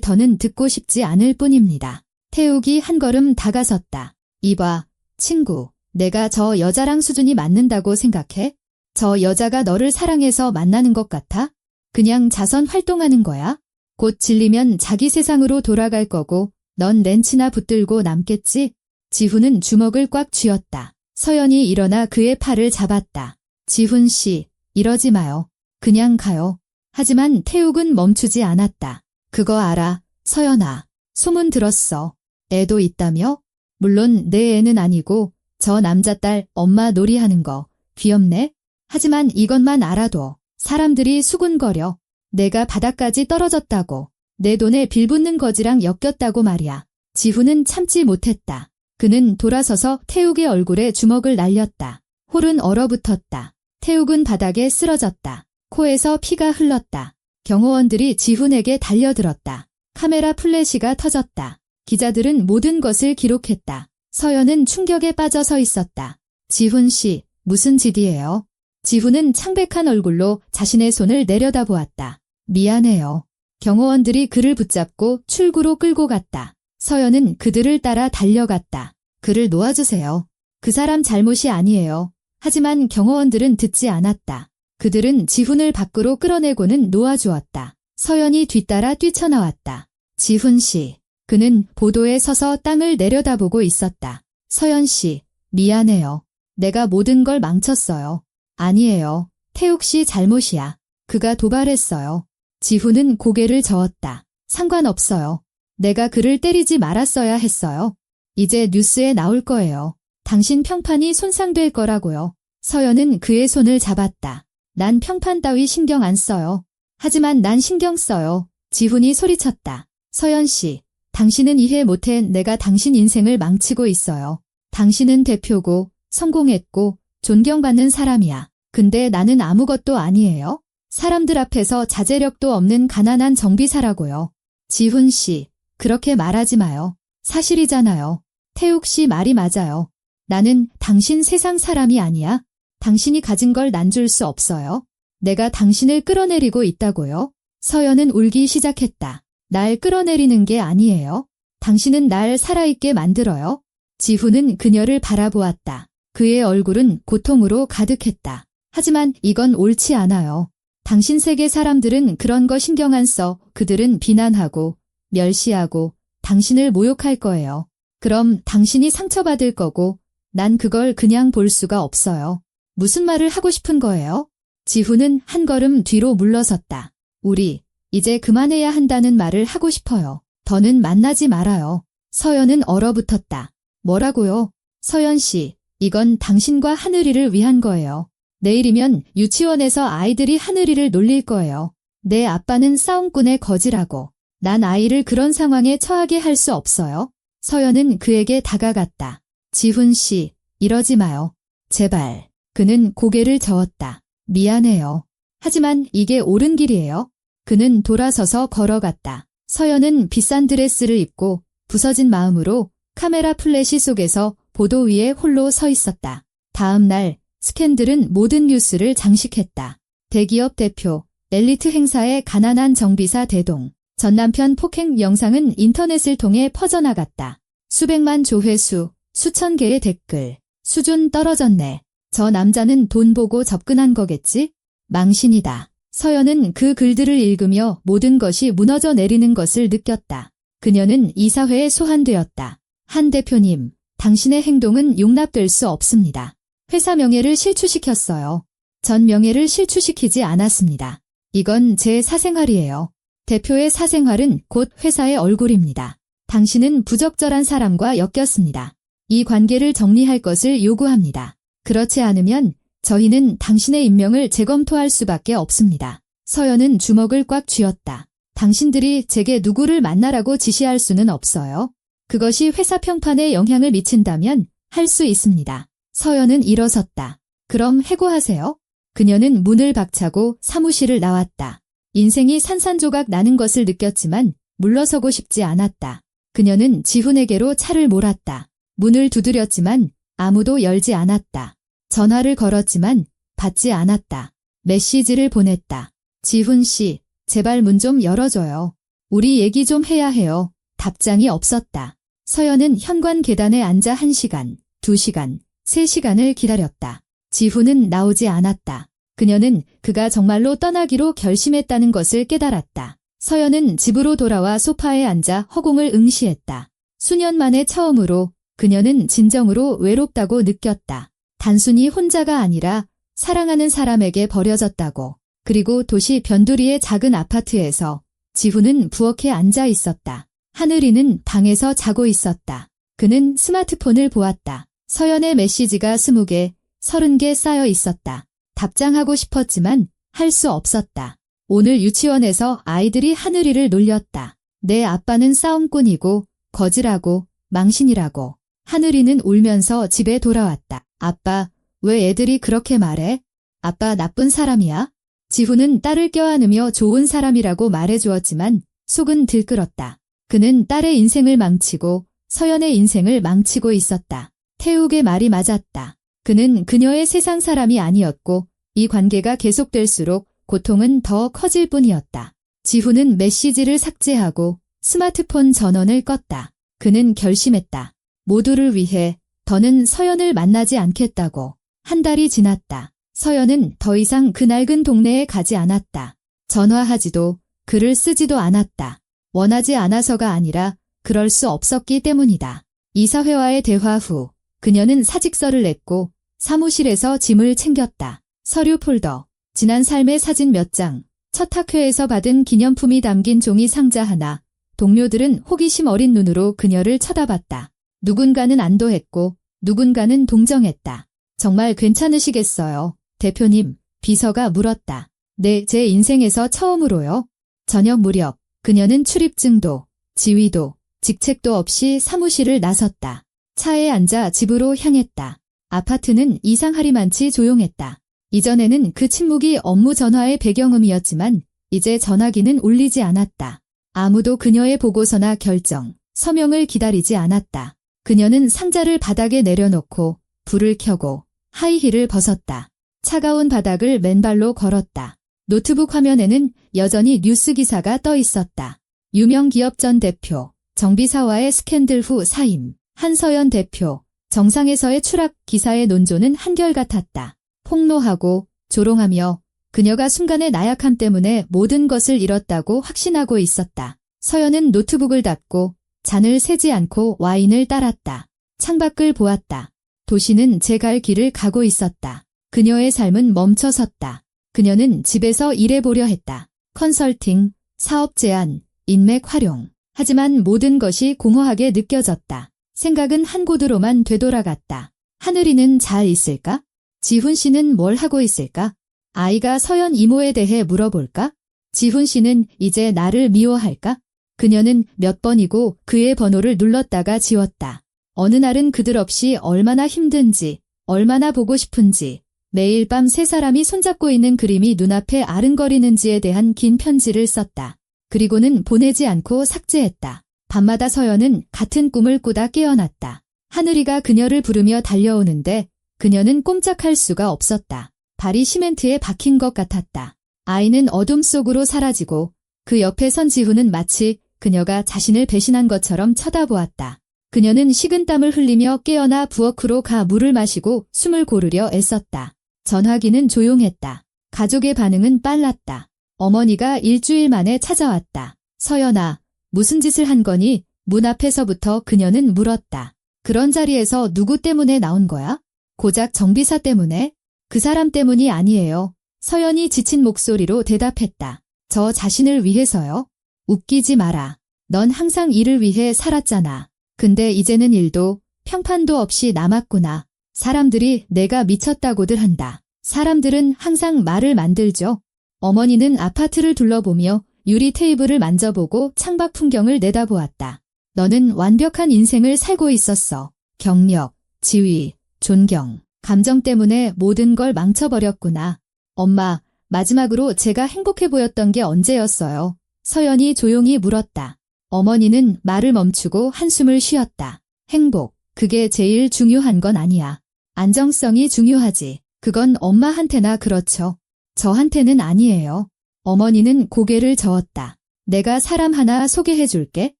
더는 듣고 싶지 않을 뿐입니다. 태욱이 한 걸음 다가섰다. 이봐, 친구. 내가 저 여자랑 수준이 맞는다고 생각해? 저 여자가 너를 사랑해서 만나는 것 같아? 그냥 자선 활동하는 거야? 곧 질리면 자기 세상으로 돌아갈 거고 넌 렌치나 붙들고 남겠지? 지훈은 주먹을 꽉 쥐었다. 서연이 일어나 그의 팔을 잡았다. 지훈 씨, 이러지 마요. 그냥 가요. 하지만 태욱은 멈추지 않았다. 그거 알아, 서연아. 소문 들었어. 애도 있다며? 물론 내 애는 아니고 저 남자딸 엄마 놀이하는 거 귀엽네? 하지만 이것만 알아도 사람들이 수군거려. 내가 바닥까지 떨어졌다고. 내 돈에 빌붙는 거지랑 엮였다고 말이야. 지훈은 참지 못했다. 그는 돌아서서 태욱의 얼굴에 주먹을 날렸다. 홀은 얼어붙었다. 태욱은 바닥에 쓰러졌다. 코에서 피가 흘렀다. 경호원들이 지훈에게 달려들었다. 카메라 플래시가 터졌다. 기자들은 모든 것을 기록했다. 서연은 충격에 빠져 서 있었다. 지훈 씨, 무슨 짓이에요? 지훈은 창백한 얼굴로 자신의 손을 내려다보았다. 미안해요. 경호원들이 그를 붙잡고 출구로 끌고 갔다. 서연은 그들을 따라 달려갔다. 그를 놓아주세요. 그 사람 잘못이 아니에요. 하지만 경호원들은 듣지 않았다. 그들은 지훈을 밖으로 끌어내고는 놓아주었다. 서연이 뒤따라 뛰쳐나왔다. 지훈 씨. 그는 보도에 서서 땅을 내려다보고 있었다. 서연 씨, 미안해요. 내가 모든 걸 망쳤어요. 아니에요. 태욱 씨 잘못이야. 그가 도발했어요. 지훈은 고개를 저었다. 상관없어요. 내가 그를 때리지 말았어야 했어요. 이제 뉴스에 나올 거예요. 당신 평판이 손상될 거라고요. 서연은 그의 손을 잡았다. 난 평판 따위 신경 안 써요. 하지만 난 신경 써요. 지훈이 소리쳤다. 서연 씨, 당신은 이해 못해. 내가 당신 인생을 망치고 있어요. 당신은 대표고 성공했고 존경받는 사람이야. 근데 나는 아무것도 아니에요. 사람들 앞에서 자제력도 없는 가난한 정비사라고요. 지훈 씨, 그렇게 말하지 마요. 사실이잖아요. 태욱 씨 말이 맞아요. 나는 당신 세상 사람이 아니야. 당신이 가진 걸 난 줄 수 없어요. 내가 당신을 끌어내리고 있다고요. 서연은 울기 시작했다. 날 끌어내리는 게 아니에요. 당신은 날 살아있게 만들어요. 지훈은 그녀를 바라보았다. 그의 얼굴은 고통으로 가득했다. 하지만 이건 옳지 않아요. 당신 세계 사람들은 그런 거 신경 안 써. 그들은 비난하고 멸시하고 당신을 모욕할 거예요. 그럼 당신이 상처받을 거고 난 그걸 그냥 볼 수가 없어요. 무슨 말을 하고 싶은 거예요? 지훈은 한 걸음 뒤로 물러섰다. 우리 이제 그만해야 한다는 말을 하고 싶어요. 더는 만나지 말아요. 서연은 얼어붙었다. 뭐라고요? 서연 씨, 이건 당신과 하늘이를 위한 거예요. 내일이면 유치원에서 아이들이 하늘이를 놀릴 거예요. 내 아빠는 싸움꾼의 거지라고. 난 아이를 그런 상황에 처하게 할 수 없어요. 서연은 그에게 다가갔다. 지훈 씨, 이러지 마요. 제발. 그는 고개를 저었다. 미안해요. 하지만 이게 옳은 길이에요. 그는 돌아서서 걸어갔다. 서연은 비싼 드레스를 입고 부서진 마음으로 카메라 플래시 속에서 보도 위에 홀로 서 있었다. 다음 날 스캔들은 모든 뉴스를 장식했다. 대기업 대표, 엘리트 행사의 가난한 정비사 대동. 전 남편 폭행 영상은 인터넷을 통해 퍼져나갔다. 수백만 조회수, 수천 개의 댓글. 수준 떨어졌네. 저 남자는 돈 보고 접근한 거겠지? 망신이다. 서연은 그 글들을 읽으며 모든 것이 무너져 내리는 것을 느꼈다. 그녀는 이사회에 소환되었다. 한 대표님, 당신의 행동은 용납될 수 없습니다. 회사 명예를 실추시켰어요. 전 명예를 실추시키지 않았습니다. 이건 제 사생활이에요. 대표의 사생활은 곧 회사의 얼굴입니다. 당신은 부적절한 사람과 엮였습니다. 이 관계를 정리할 것을 요구합니다. 그렇지 않으면 저희는 당신의 임명을 재검토할 수밖에 없습니다. 서연은 주먹을 꽉 쥐었다. 당신들이 제게 누구를 만나라고 지시할 수는 없어요. 그것이 회사 평판에 영향을 미친다면 할 수 있습니다. 서연은 일어섰다. 그럼 해고하세요. 그녀는 문을 박차고 사무실을 나왔다. 인생이 산산조각 나는 것을 느꼈지만 물러서고 싶지 않았다. 그녀는 지훈에게로 차를 몰았다. 문을 두드렸지만 아무도 열지 않았다. 전화를 걸었지만 받지 않았다. 메시지를 보냈다. 지훈 씨, 제발 문 좀 열어줘요. 우리 얘기 좀 해야 해요. 답장이 없었다. 서연은 현관 계단에 앉아 1시간, 2시간, 3시간을 기다렸다. 지훈은 나오지 않았다. 그녀는 그가 정말로 떠나기로 결심했다는 것을 깨달았다. 서연은 집으로 돌아와 소파에 앉아 허공을 응시했다. 수년 만에 처음으로 그녀는 진정으로 외롭다고 느꼈다. 단순히 혼자가 아니라 사랑하는 사람에게 버려졌다고. 그리고 도시 변두리의 작은 아파트에서 지훈은 부엌에 앉아 있었다. 하늘이는 방에서 자고 있었다. 그는 스마트폰을 보았다. 서연의 메시지가 20개, 30개 쌓여 있었다. 답장하고 싶었지만 할 수 없었다. 오늘 유치원에서 아이들이 하늘이를 놀렸다. 내 아빠는 싸움꾼이고 거지라고 망신이라고. 하늘이는 울면서 집에 돌아왔다. 아빠, 왜 애들이 그렇게 말해? 아빠 나쁜 사람이야? 지훈은 딸을 껴안으며 좋은 사람이라고 말해주었지만 속은 들끓었다. 그는 딸의 인생을 망치고 서연의 인생을 망치고 있었다. 태욱의 말이 맞았다. 그는 그녀의 세상 사람이 아니었고 이 관계가 계속될수록 고통은 더 커질 뿐이었다. 지훈은 메시지를 삭제하고 스마트폰 전원을 껐다. 그는 결심했다. 모두를 위해 더는 서연을 만나지 않겠다고. 한 달이 지났다. 서연은 더 이상 그 낡은 동네에 가지 않았다. 전화하지도 글을 쓰지도 않았다. 원하지 않아서가 아니라 그럴 수 없었기 때문이다. 이사회와의 대화 후 그녀는 사직서를 냈고 사무실에서 짐을 챙겼다. 서류 폴더, 지난 삶의 사진 몇 장, 첫 학회에서 받은 기념품이 담긴 종이 상자 하나. 동료들은 호기심 어린 눈으로 그녀를 쳐다봤다. 누군가는 안도했고 누군가는 동정했다. 정말 괜찮으시겠어요? 대표님, 비서가 물었다. 네, 제 인생에서 처음으로요. 저녁 무렵 그녀는 출입증도, 지위도, 직책도 없이 사무실을 나섰다. 차에 앉아 집으로 향했다. 아파트는 이상하리만치 조용했다. 이전에는 그 침묵이 업무 전화의 배경음이었지만 이제 전화기는 울리지 않았다. 아무도 그녀의 보고서나 결정, 서명을 기다리지 않았다. 그녀는 상자를 바닥에 내려놓고 불을 켜고 하이힐을 벗었다. 차가운 바닥을 맨발로 걸었다. 노트북 화면에는 여전히 뉴스 기사가 떠 있었다. 유명 기업 전 대표, 정비사와의 스캔들 후 사임, 한서연 대표, 정상에서의 추락 기사의 논조는 한결같았다. 폭로하고 조롱하며 그녀가 순간의 나약함 때문에 모든 것을 잃었다고 확신하고 있었다. 서연은 노트북을 닫고 잔을 세지 않고 와인을 따랐다. 창밖을 보았다. 도시는 제 갈 길을 가고 있었다. 그녀의 삶은 멈춰섰다. 그녀는 집에서 일해보려 했다. 컨설팅, 사업 제안, 인맥 활용. 하지만 모든 것이 공허하게 느껴졌다. 생각은 한 곳으로만 되돌아갔다. 하늘이는 잘 있을까? 지훈 씨는 뭘 하고 있을까? 아이가 서연 이모에 대해 물어볼까? 지훈 씨는 이제 나를 미워할까? 그녀는 몇 번이고 그의 번호를 눌렀다가 지웠다. 어느 날은 그들 없이 얼마나 힘든지, 얼마나 보고 싶은지, 매일 밤 세 사람이 손잡고 있는 그림이 눈앞에 아른거리는지에 대한 긴 편지를 썼다. 그리고는 보내지 않고 삭제했다. 밤마다 서연은 같은 꿈을 꾸다 깨어났다. 하늘이가 그녀를 부르며 달려오는데 그녀는 꼼짝할 수가 없었다. 발이 시멘트에 박힌 것 같았다. 아이는 어둠 속으로 사라지고 그 옆에 선 지훈은 마치 그녀가 자신을 배신한 것처럼 쳐다보았다. 그녀는 식은땀을 흘리며 깨어나 부엌으로 가 물을 마시고 숨을 고르려 애썼다. 전화기는 조용했다. 가족의 반응은 빨랐다. 어머니가 일주일 만에 찾아왔다. 서연아, 무슨 짓을 한 거니? 문 앞에서부터 그녀는 물었다. 그런 자리에서 누구 때문에 나온 거야? 고작 정비사 때문에? 그 사람 때문이 아니에요. 서연이 지친 목소리로 대답했다. 저 자신을 위해서요? 웃기지 마라. 넌 항상 일을 위해 살았잖아. 근데 이제는 일도 평판도 없이 남았구나. 사람들이 내가 미쳤다고들 한다. 사람들은 항상 말을 만들죠. 어머니는 아파트를 둘러보며 유리 테이블을 만져보고 창밖 풍경을 내다보았다. 너는 완벽한 인생을 살고 있었어. 경력, 지위, 존경, 감정 때문에 모든 걸 망쳐버렸구나. 엄마, 마지막으로 제가 행복해 보였던 게 언제였어요? 서연이 조용히 물었다. 어머니는 말을 멈추고 한숨을 쉬었다. 행복, 그게 제일 중요한 건 아니야. 안정성이 중요하지. 그건 엄마한테나 그렇죠. 저한테는 아니에요. 어머니는 고개를 저었다. 내가 사람 하나 소개해줄게.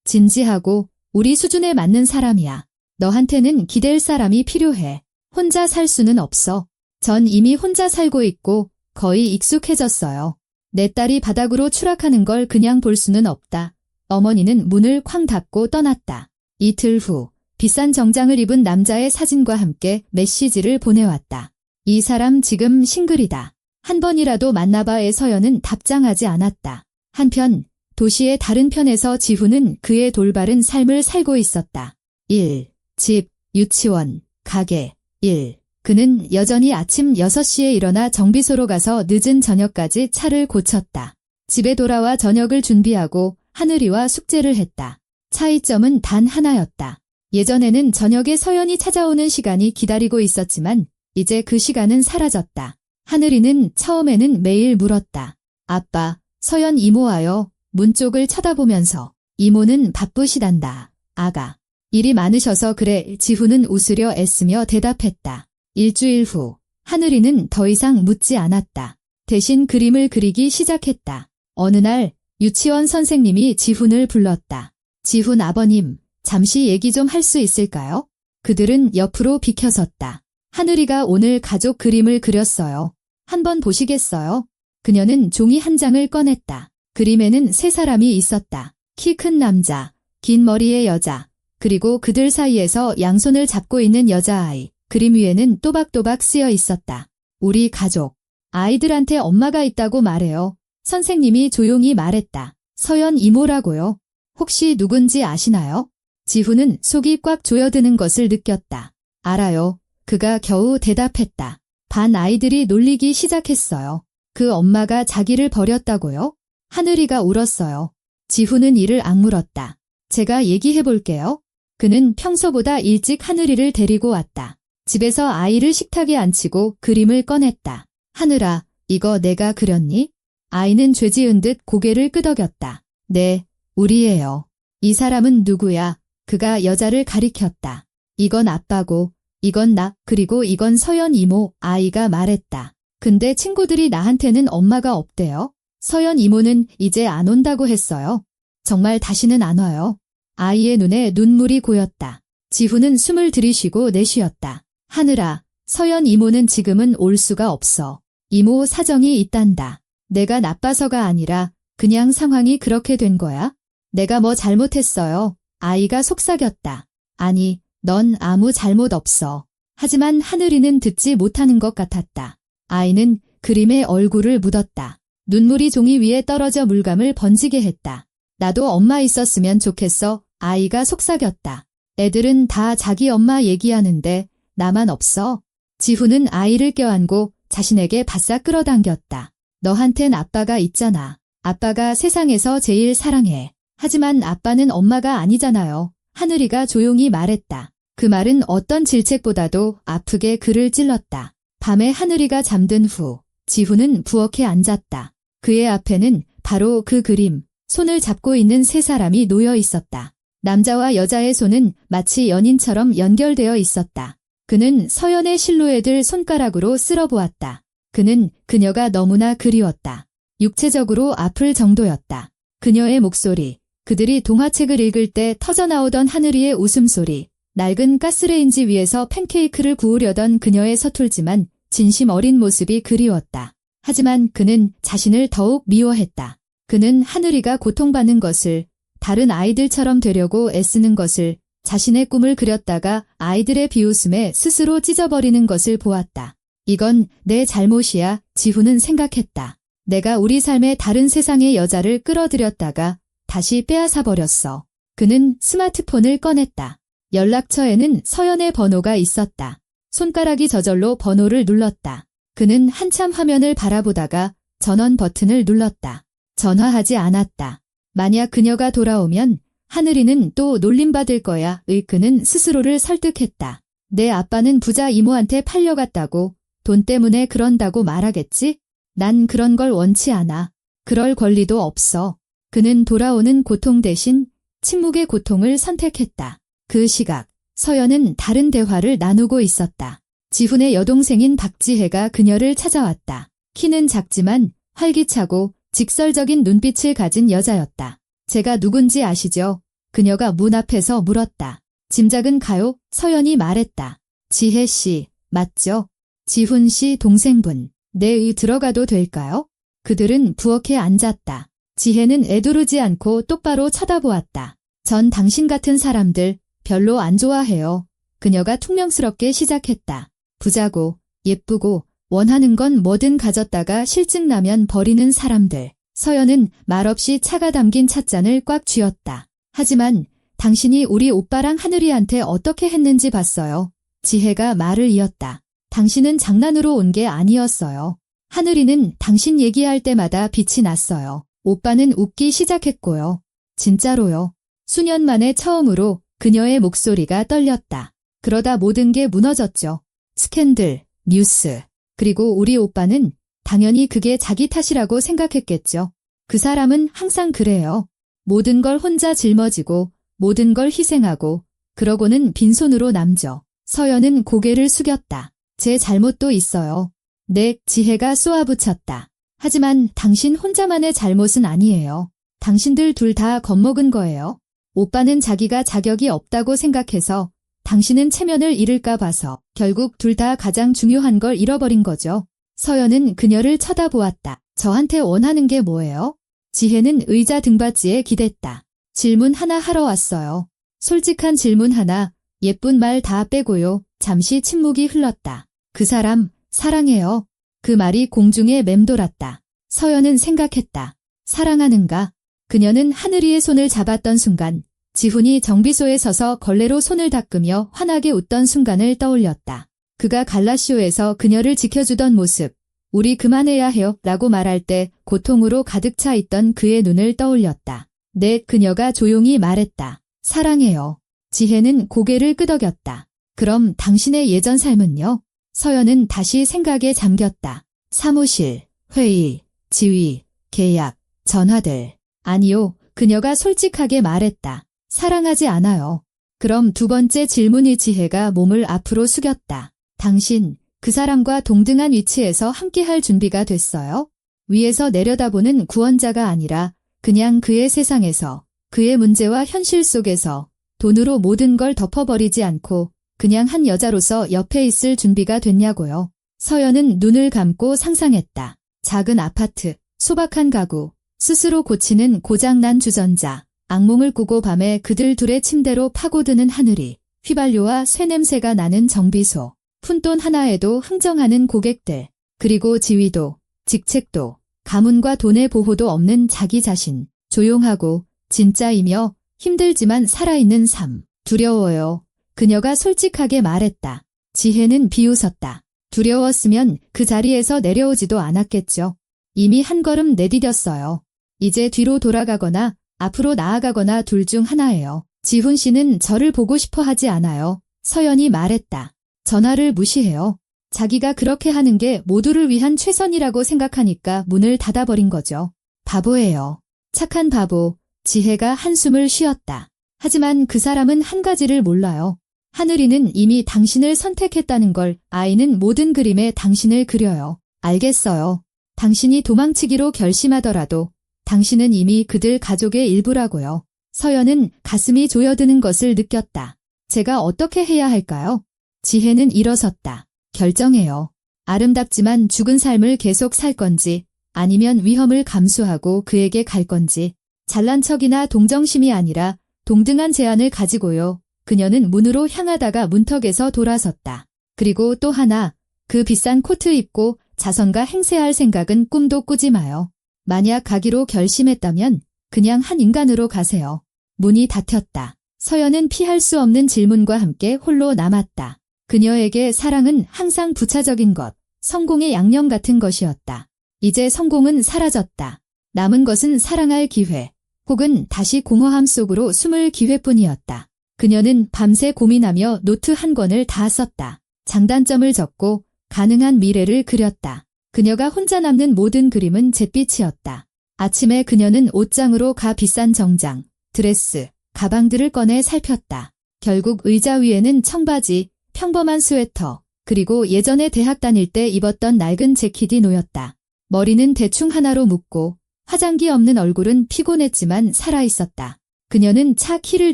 진지하고 우리 수준에 맞는 사람이야. 너한테는 기댈 사람이 필요해. 혼자 살 수는 없어. 전 이미 혼자 살고 있고 거의 익숙해졌어요. 내 딸이 바닥으로 추락하는 걸 그냥 볼 수는 없다. 어머니는 문을 쾅 닫고 떠났다. 이틀 후 비싼 정장을 입은 남자의 사진과 함께 메시지를 보내왔다. 이 사람 지금 싱글이다. 한 번이라도 만나봐의 서연은 답장하지 않았다. 한편 도시의 다른 편에서 지훈은 그의 돌바른 삶을 살고 있었다. 1. 집, 유치원, 가게. 1. 그는 여전히 아침 6시에 일어나 정비소로 가서 늦은 저녁까지 차를 고쳤다. 집에 돌아와 저녁을 준비하고 하늘이와 숙제를 했다. 차이점은 단 하나였다. 예전에는 저녁에 서연이 찾아오는 시간이 기다리고 있었지만 이제 그 시간은 사라졌다. 하늘이는 처음에는 매일 물었다. 아빠, 서연 이모 와요. 문 쪽을 쳐다보면서. 이모는 바쁘시단다. 아가. 일이 많으셔서 그래. 지훈은 웃으려 애쓰며 대답했다. 일주일 후 하늘이는 더 이상 묻지 않았다. 대신 그림을 그리기 시작했다. 어느 날 유치원 선생님이 지훈을 불렀다. 지훈 아버님, 잠시 얘기 좀 할 수 있을까요? 그들은 옆으로 비켜섰다. 하늘이가 오늘 가족 그림을 그렸어요. 한번 보시겠어요? 그녀는 종이 한 장을 꺼냈다. 그림에는 세 사람이 있었다. 키 큰 남자, 긴 머리의 여자, 그리고 그들 사이에서 양손을 잡고 있는 여자아이. 그림 위에는 또박또박 쓰여 있었다. 우리 가족. 아이들한테 엄마가 있다고 말해요. 선생님이 조용히 말했다. 서연 이모라고요. 혹시 누군지 아시나요? 지훈은 속이 꽉 조여드는 것을 느꼈다. 알아요. 그가 겨우 대답했다. 반 아이들이 놀리기 시작했어요. 그 엄마가 자기를 버렸다고요? 하늘이가 울었어요. 지훈은 이를 악물었다. 제가 얘기해볼게요. 그는 평소보다 일찍 하늘이를 데리고 왔다. 집에서 아이를 식탁에 앉히고 그림을 꺼냈다. 하늘아, 이거 내가 그렸니? 아이는 죄 지은 듯 고개를 끄덕였다. 네, 우리예요. 이 사람은 누구야? 그가 여자를 가리켰다. 이건 아빠고, 이건 나, 그리고 이건 서연 이모, 아이가 말했다. 근데 친구들이 나한테는 엄마가 없대요. 서연 이모는 이제 안 온다고 했어요. 정말 다시는 안 와요. 아이의 눈에 눈물이 고였다. 지훈은 숨을 들이쉬고 내쉬었다. 하늘아, 서연 이모는 지금은 올 수가 없어. 이모 사정이 있단다. 내가 나빠서가 아니라 그냥 상황이 그렇게 된 거야. 내가 뭐 잘못했어요. 아이가 속삭였다. 아니, 넌 아무 잘못 없어. 하지만 하늘이는 듣지 못하는 것 같았다. 아이는 그림에 얼굴을 묻었다. 눈물이 종이 위에 떨어져 물감을 번지게 했다. 나도 엄마 있었으면 좋겠어. 아이가 속삭였다. 애들은 다 자기 엄마 얘기하는데 나만 없어. 지훈은 아이를 껴안고 자신에게 바싹 끌어당겼다. 너한텐 아빠가 있잖아. 아빠가 세상에서 제일 사랑해. 하지만 아빠는 엄마가 아니잖아요. 하늘이가 조용히 말했다. 그 말은 어떤 질책보다도 아프게 그를 찔렀다. 밤에 하늘이가 잠든 후 지훈은 부엌에 앉았다. 그의 앞에는 바로 그 그림, 손을 잡고 있는 세 사람이 놓여 있었다. 남자와 여자의 손은 마치 연인처럼 연결되어 있었다. 그는 서연의 실루엣을 손가락으로 쓸어보았다. 그는 그녀가 너무나 그리웠다. 육체적으로 아플 정도였다. 그녀의 목소리, 그들이 동화책을 읽을 때 터져나오던 하늘이의 웃음소리, 낡은 가스레인지 위에서 팬케이크를 구우려던 그녀의 서툴지만 진심 어린 모습이 그리웠다. 하지만 그는 자신을 더욱 미워했다. 그는 하늘이가 고통받는 것을, 다른 아이들처럼 되려고 애쓰는 것을, 자신의 꿈을 그렸다가 아이들의 비웃음에 스스로 찢어버리는 것을 보았다. 이건 내 잘못이야, 지훈은 생각했다. 내가 우리 삶의 다른 세상의 여자를 끌어들였다가 다시 빼앗아버렸어. 그는 스마트폰을 꺼냈다. 연락처에는 서연의 번호가 있었다. 손가락이 저절로 번호를 눌렀다. 그는 한참 화면을 바라보다가 전원 버튼을 눌렀다. 전화하지 않았다. 만약 그녀가 돌아오면 하늘이는 또 놀림받을 거야. 그는 스스로를 설득했다. 내 아빠는 부자 이모한테 팔려갔다고, 돈 때문에 그런다고 말하겠지? 난 그런 걸 원치 않아. 그럴 권리도 없어. 그는 돌아오는 고통 대신 침묵의 고통을 선택했다. 그 시각, 서연은 다른 대화를 나누고 있었다. 지훈의 여동생인 박지혜가 그녀를 찾아왔다. 키는 작지만 활기차고 직설적인 눈빛을 가진 여자였다. 제가 누군지 아시죠? 그녀가 문 앞에서 물었다. 짐작은 가요? 서연이 말했다. 지혜 씨, 맞죠? 지훈 씨 동생분. 네, 들어가도 될까요? 그들은 부엌에 앉았다. 지혜는 애두르지 않고 똑바로 쳐다보았다. 전 당신 같은 사람들 별로 안 좋아해요. 그녀가 퉁명스럽게 시작했다. 부자고, 예쁘고, 원하는 건 뭐든 가졌다가 실증나면 버리는 사람들. 서연은 말없이 차가 담긴 찻잔을 꽉 쥐었다. 하지만 당신이 우리 오빠랑 하늘이한테 어떻게 했는지 봤어요. 지혜가 말을 이었다. 당신은 장난으로 온 게 아니었어요. 하늘이는 당신 얘기할 때마다 빛이 났어요. 오빠는 웃기 시작했고요. 진짜로요. 수년 만에 처음으로 그녀의 목소리가 떨렸다. 그러다 모든 게 무너졌죠. 스캔들, 뉴스. 그리고 우리 오빠는 당연히 그게 자기 탓이라고 생각했겠죠. 그 사람은 항상 그래요. 모든 걸 혼자 짊어지고 모든 걸 희생하고 그러고는 빈손으로 남죠. 서연은 고개를 숙였다. 제 잘못도 있어요. 네, 지혜가 쏘아붙였다. 하지만 당신 혼자만의 잘못은 아니에요. 당신들 둘 다 겁먹은 거예요. 오빠는 자기가 자격이 없다고 생각해서 당신은 체면을 잃을까 봐서 결국 둘 다 가장 중요한 걸 잃어버린 거죠. 서연은 그녀를 쳐다보았다. 저한테 원하는 게 뭐예요? 지혜는 의자 등받이에 기댔다. 질문 하나 하러 왔어요. 솔직한 질문 하나, 예쁜 말 다 빼고요. 잠시 침묵이 흘렀다. 그 사람, 사랑해요. 그 말이 공중에 맴돌았다. 서연은 생각했다. 사랑하는가? 그녀는 하늘이의 손을 잡았던 순간, 지훈이 정비소에 서서 걸레로 손을 닦으며 환하게 웃던 순간을 떠올렸다. 그가 갈라쇼에서 그녀를 지켜주던 모습, 우리 그만해야 해요 라고 말할 때 고통으로 가득 차 있던 그의 눈을 떠올렸다. 네, 그녀가 조용히 말했다. 사랑해요. 지혜는 고개를 끄덕였다. 그럼 당신의 예전 삶은요? 서연은 다시 생각에 잠겼다. 사무실, 회의, 지휘, 계약, 전화들. 아니요, 그녀가 솔직하게 말했다. 사랑하지 않아요. 그럼 두 번째 질문이 지혜가 몸을 앞으로 숙였다. 당신, 그 사람과 동등한 위치에서 함께할 준비가 됐어요? 위에서 내려다보는 구원자가 아니라 그냥 그의 세상에서, 그의 문제와 현실 속에서 돈으로 모든 걸 덮어버리지 않고 그냥 한 여자로서 옆에 있을 준비가 됐냐고요. 서연은 눈을 감고 상상했다. 작은 아파트, 소박한 가구, 스스로 고치는 고장난 주전자, 악몽을 꾸고 밤에 그들 둘의 침대로 파고드는 하늘이, 휘발유와 쇠냄새가 나는 정비소, 푼돈 하나에도 흥정하는 고객들, 그리고 지위도, 직책도, 가문과 돈의 보호도 없는 자기 자신, 조용하고 진짜이며 힘들지만 살아있는 삶. 두려워요. 그녀가 솔직하게 말했다. 지혜는 비웃었다. 두려웠으면 그 자리에서 내려오지도 않았겠죠. 이미 한 걸음 내디뎠어요. 이제 뒤로 돌아가거나 앞으로 나아가거나 둘 중 하나예요. 지훈 씨는 저를 보고 싶어 하지 않아요. 서연이 말했다. 전화를 무시해요. 자기가 그렇게 하는 게 모두를 위한 최선이라고 생각하니까 문을 닫아버린 거죠. 바보예요. 착한 바보. 지혜가 한숨을 쉬었다. 하지만 그 사람은 한 가지를 몰라요. 하늘이는 이미 당신을 선택했다는 걸. 아이는 모든 그림에 당신을 그려요. 알겠어요. 당신이 도망치기로 결심하더라도 당신은 이미 그들 가족의 일부라고요. 서연은 가슴이 조여드는 것을 느꼈다. 제가 어떻게 해야 할까요? 지혜는 일어섰다. 결정해요. 아름답지만 죽은 삶을 계속 살 건지 아니면 위험을 감수하고 그에게 갈 건지. 잘난 척이나 동정심이 아니라 동등한 제안을 가지고요. 그녀는 문으로 향하다가 문턱에서 돌아섰다. 그리고 또 하나, 그 비싼 코트 입고 자선가 행세할 생각은 꿈도 꾸지 마요. 만약 가기로 결심했다면 그냥 한 인간으로 가세요. 문이 닫혔다. 서연은 피할 수 없는 질문과 함께 홀로 남았다. 그녀에게 사랑은 항상 부차적인 것, 성공의 양념 같은 것이었다. 이제 성공은 사라졌다. 남은 것은 사랑할 기회, 혹은 다시 공허함 속으로 숨을 기회뿐이었다. 그녀는 밤새 고민하며 노트 한 권을 다 썼다. 장단점을 적고 가능한 미래를 그렸다. 그녀가 혼자 남는 모든 그림은 잿빛이었다. 아침에 그녀는 옷장으로 가 비싼 정장, 드레스, 가방들을 꺼내 살폈다. 결국 의자 위에는 청바지, 평범한 스웨터, 그리고 예전에 대학 다닐 때 입었던 낡은 재킷이 놓였다. 머리는 대충 하나로 묶고 화장기 없는 얼굴은 피곤했지만 살아있었다. 그녀는 차 키를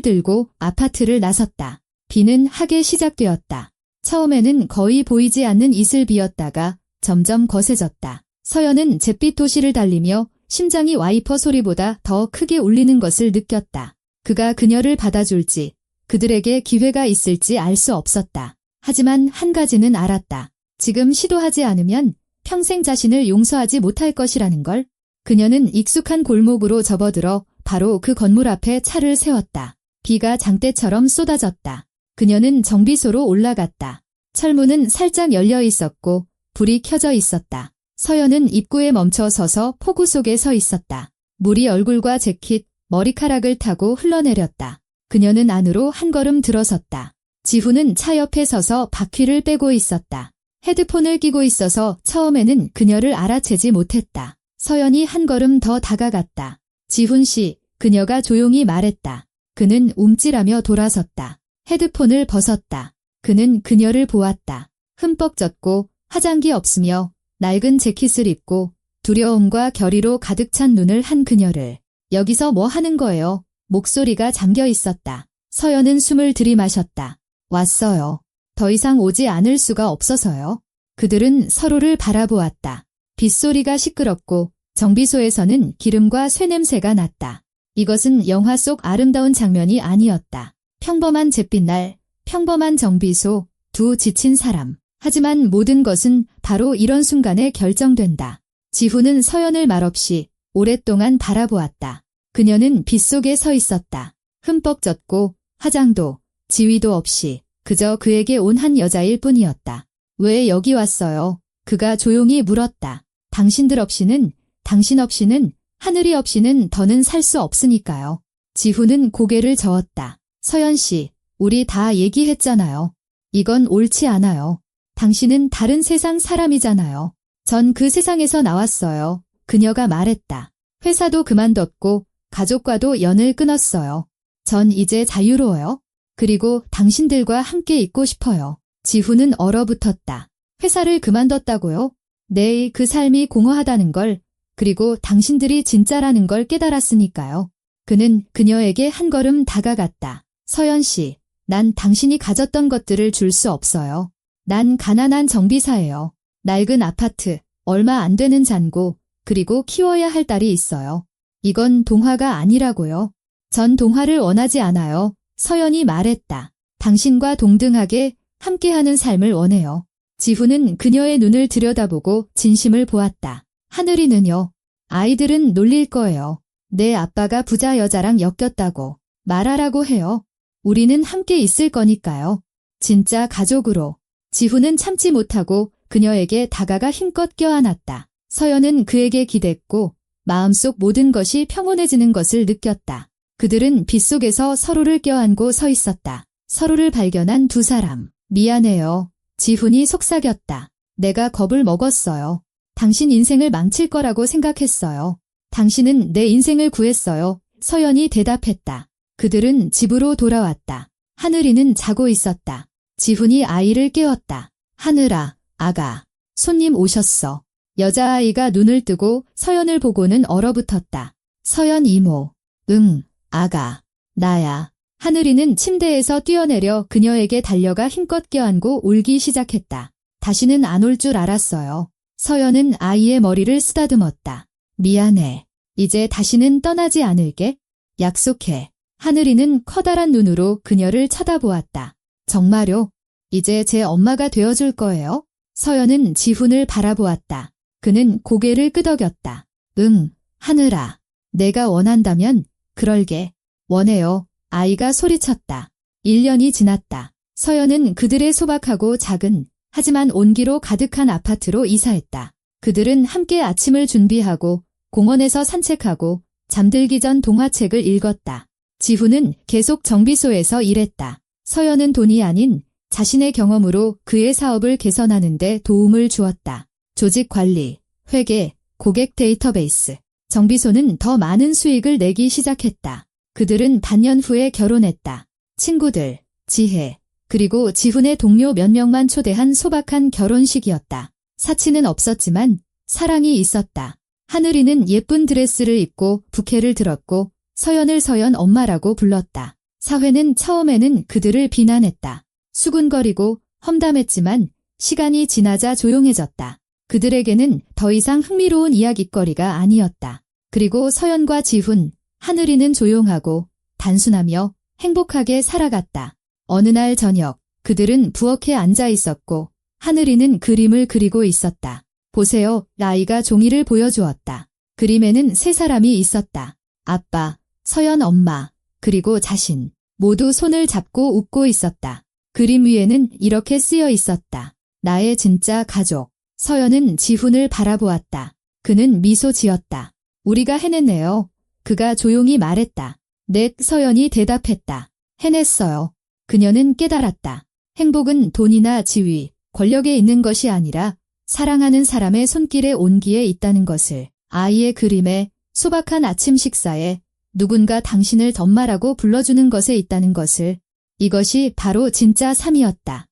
들고 아파트를 나섰다. 비는 하게 시작되었다. 처음에는 거의 보이지 않는 이슬비였다가 점점 거세졌다. 서연은 잿빛 도시를 달리며 심장이 와이퍼 소리보다 더 크게 울리는 것을 느꼈다. 그가 그녀를 받아줄지, 그들에게 기회가 있을지 알 수 없었다. 하지만 한 가지는 알았다. 지금 시도하지 않으면 평생 자신을 용서하지 못할 것이라는 걸. 그녀는 익숙한 골목으로 접어들어 바로 그 건물 앞에 차를 세웠다. 비가 장대처럼 쏟아졌다. 그녀는 정비소로 올라갔다. 철문은 살짝 열려 있었고 불이 켜져 있었다. 서연은 입구에 멈춰 서서 폭우 속에 서 있었다. 물이 얼굴과 재킷, 머리카락을 타고 흘러내렸다. 그녀는 안으로 한 걸음 들어섰다. 지훈은 차 옆에 서서 바퀴를 빼고 있었다. 헤드폰을 끼고 있어서 처음에는 그녀를 알아채지 못했다. 서연이 한 걸음 더 다가갔다. 지훈 씨, 그녀가 조용히 말했다. 그는 움찔하며 돌아섰다. 헤드폰을 벗었다. 그는 그녀를 보았다. 흠뻑 젖고 화장기 없으며 낡은 재킷을 입고 두려움과 결의로 가득 찬 눈을 한 그녀를. 여기서 뭐 하는 거예요? 목소리가 잠겨 있었다. 서연은 숨을 들이마셨다. 왔어요. 더 이상 오지 않을 수가 없어서요. 그들은 서로를 바라보았다. 빗소리가 시끄럽고 정비소에서는 기름과 쇠냄새가 났다. 이것은 영화 속 아름다운 장면이 아니었다. 평범한 잿빛날, 평범한 정비소, 두 지친 사람. 하지만 모든 것은 바로 이런 순간에 결정된다. 지훈은 서연을 말없이 오랫동안 바라보았다. 그녀는 빗속에 서 있었다. 흠뻑 젖고 화장도, 지위도 없이 그저 그에게 온 한 여자일 뿐이었다. 왜 여기 왔어요? 그가 조용히 물었다. 당신들 없이는, 당신 없이는, 하늘이 없이는 더는 살 수 없으니까요. 지훈은 고개를 저었다. 서연 씨, 우리 다 얘기했잖아요. 이건 옳지 않아요. 당신은 다른 세상 사람이잖아요. 전 그 세상에서 나왔어요. 그녀가 말했다. 회사도 그만뒀고 가족과도 연을 끊었어요. 전 이제 자유로워요. 그리고 당신들과 함께 있고 싶어요. 지훈은 얼어붙었다. 회사를 그만뒀다고요? 네, 그 삶이 공허하다는 걸, 그리고 당신들이 진짜라는 걸 깨달았으니까요. 그는 그녀에게 한 걸음 다가갔다. 서연 씨, 난 당신이 가졌던 것들을 줄 수 없어요. 난 가난한 정비사예요. 낡은 아파트, 얼마 안 되는 잔고, 그리고 키워야 할 딸이 있어요. 이건 동화가 아니라고요. 전 동화를 원하지 않아요. 서연이 말했다. 당신과 동등하게 함께하는 삶을 원해요. 지훈은 그녀의 눈을 들여다보고 진심을 보았다. 하늘이는요. 아이들은 놀릴 거예요. 내 아빠가 부자 여자랑 엮였다고 말하라고 해요. 우리는 함께 있을 거니까요. 진짜 가족으로. 지훈은 참지 못하고 그녀에게 다가가 힘껏 껴안았다. 서연은 그에게 기댔고 마음속 모든 것이 평온해지는 것을 느꼈다. 그들은 빗속에서 서로를 껴안고 서 있었다. 서로를 발견한 두 사람. 미안해요. 지훈이 속삭였다. 내가 겁을 먹었어요. 당신 인생을 망칠 거라고 생각했어요. 당신은 내 인생을 구했어요. 서연이 대답했다. 그들은 집으로 돌아왔다. 하늘이는 자고 있었다. 지훈이 아이를 깨웠다. 하늘아, 아가, 손님 오셨어. 여자아이가 눈을 뜨고 서연을 보고는 얼어붙었다. 서연 이모. 응, 아가. 나야. 하늘이는 침대에서 뛰어내려 그녀에게 달려가 힘껏 껴안고 울기 시작했다. 다시는 안 올 줄 알았어요. 서연은 아이의 머리를 쓰다듬었다. 미안해. 이제 다시는 떠나지 않을게. 약속해. 하늘이는 커다란 눈으로 그녀를 쳐다보았다. 정말요? 이제 제 엄마가 되어줄 거예요? 서연은 지훈을 바라보았다. 그는 고개를 끄덕였다. 응, 하늘아. 내가 원한다면 그럴게. 원해요. 아이가 소리쳤다. 1년이 지났다. 서연은 그들의 소박하고 작은 하지만 온기로 가득한 아파트로 이사했다. 그들은 함께 아침을 준비하고 공원에서 산책하고 잠들기 전 동화책을 읽었다. 지훈은 계속 정비소에서 일했다. 서연은 돈이 아닌 자신의 경험으로 그의 사업을 개선하는 데 도움을 주었다. 조직 관리, 회계, 고객 데이터베이스. 정비소는 더 많은 수익을 내기 시작했다. 그들은 반년 후에 결혼했다. 친구들, 지혜, 그리고 지훈의 동료 몇 명만 초대한 소박한 결혼식이었다. 사치는 없었지만 사랑이 있었다. 하늘이는 예쁜 드레스를 입고 부케를 들었고 서연을 서연 엄마라고 불렀다. 사회는 처음에는 그들을 비난했다. 수군거리고 험담했지만 시간이 지나자 조용해졌다. 그들에게는 더 이상 흥미로운 이야깃거리가 아니었다. 그리고 서연과 지훈, 하늘이는 조용하고 단순하며 행복하게 살아갔다. 어느 날 저녁, 그들은 부엌에 앉아 있었고 하늘이는 그림을 그리고 있었다. 보세요, 라이가 종이를 보여주었다. 그림에는 세 사람이 있었다. 아빠, 서연 엄마, 그리고 자신. 모두 손을 잡고 웃고 있었다. 그림 위에는 이렇게 쓰여 있었다. 나의 진짜 가족. 서연은 지훈을 바라보았다. 그는 미소 지었다. 우리가 해냈네요. 그가 조용히 말했다. 네, 서연이 대답했다. 해냈어요. 그녀는 깨달았다. 행복은 돈이나 지위, 권력에 있는 것이 아니라 사랑하는 사람의 손길에 온기에 있다는 것을. 아이의 그림에, 소박한 아침 식사에, 누군가 당신을 덤마라고 불러주는 것에 있다는 것을. 이것이 바로 진짜 삶이었다.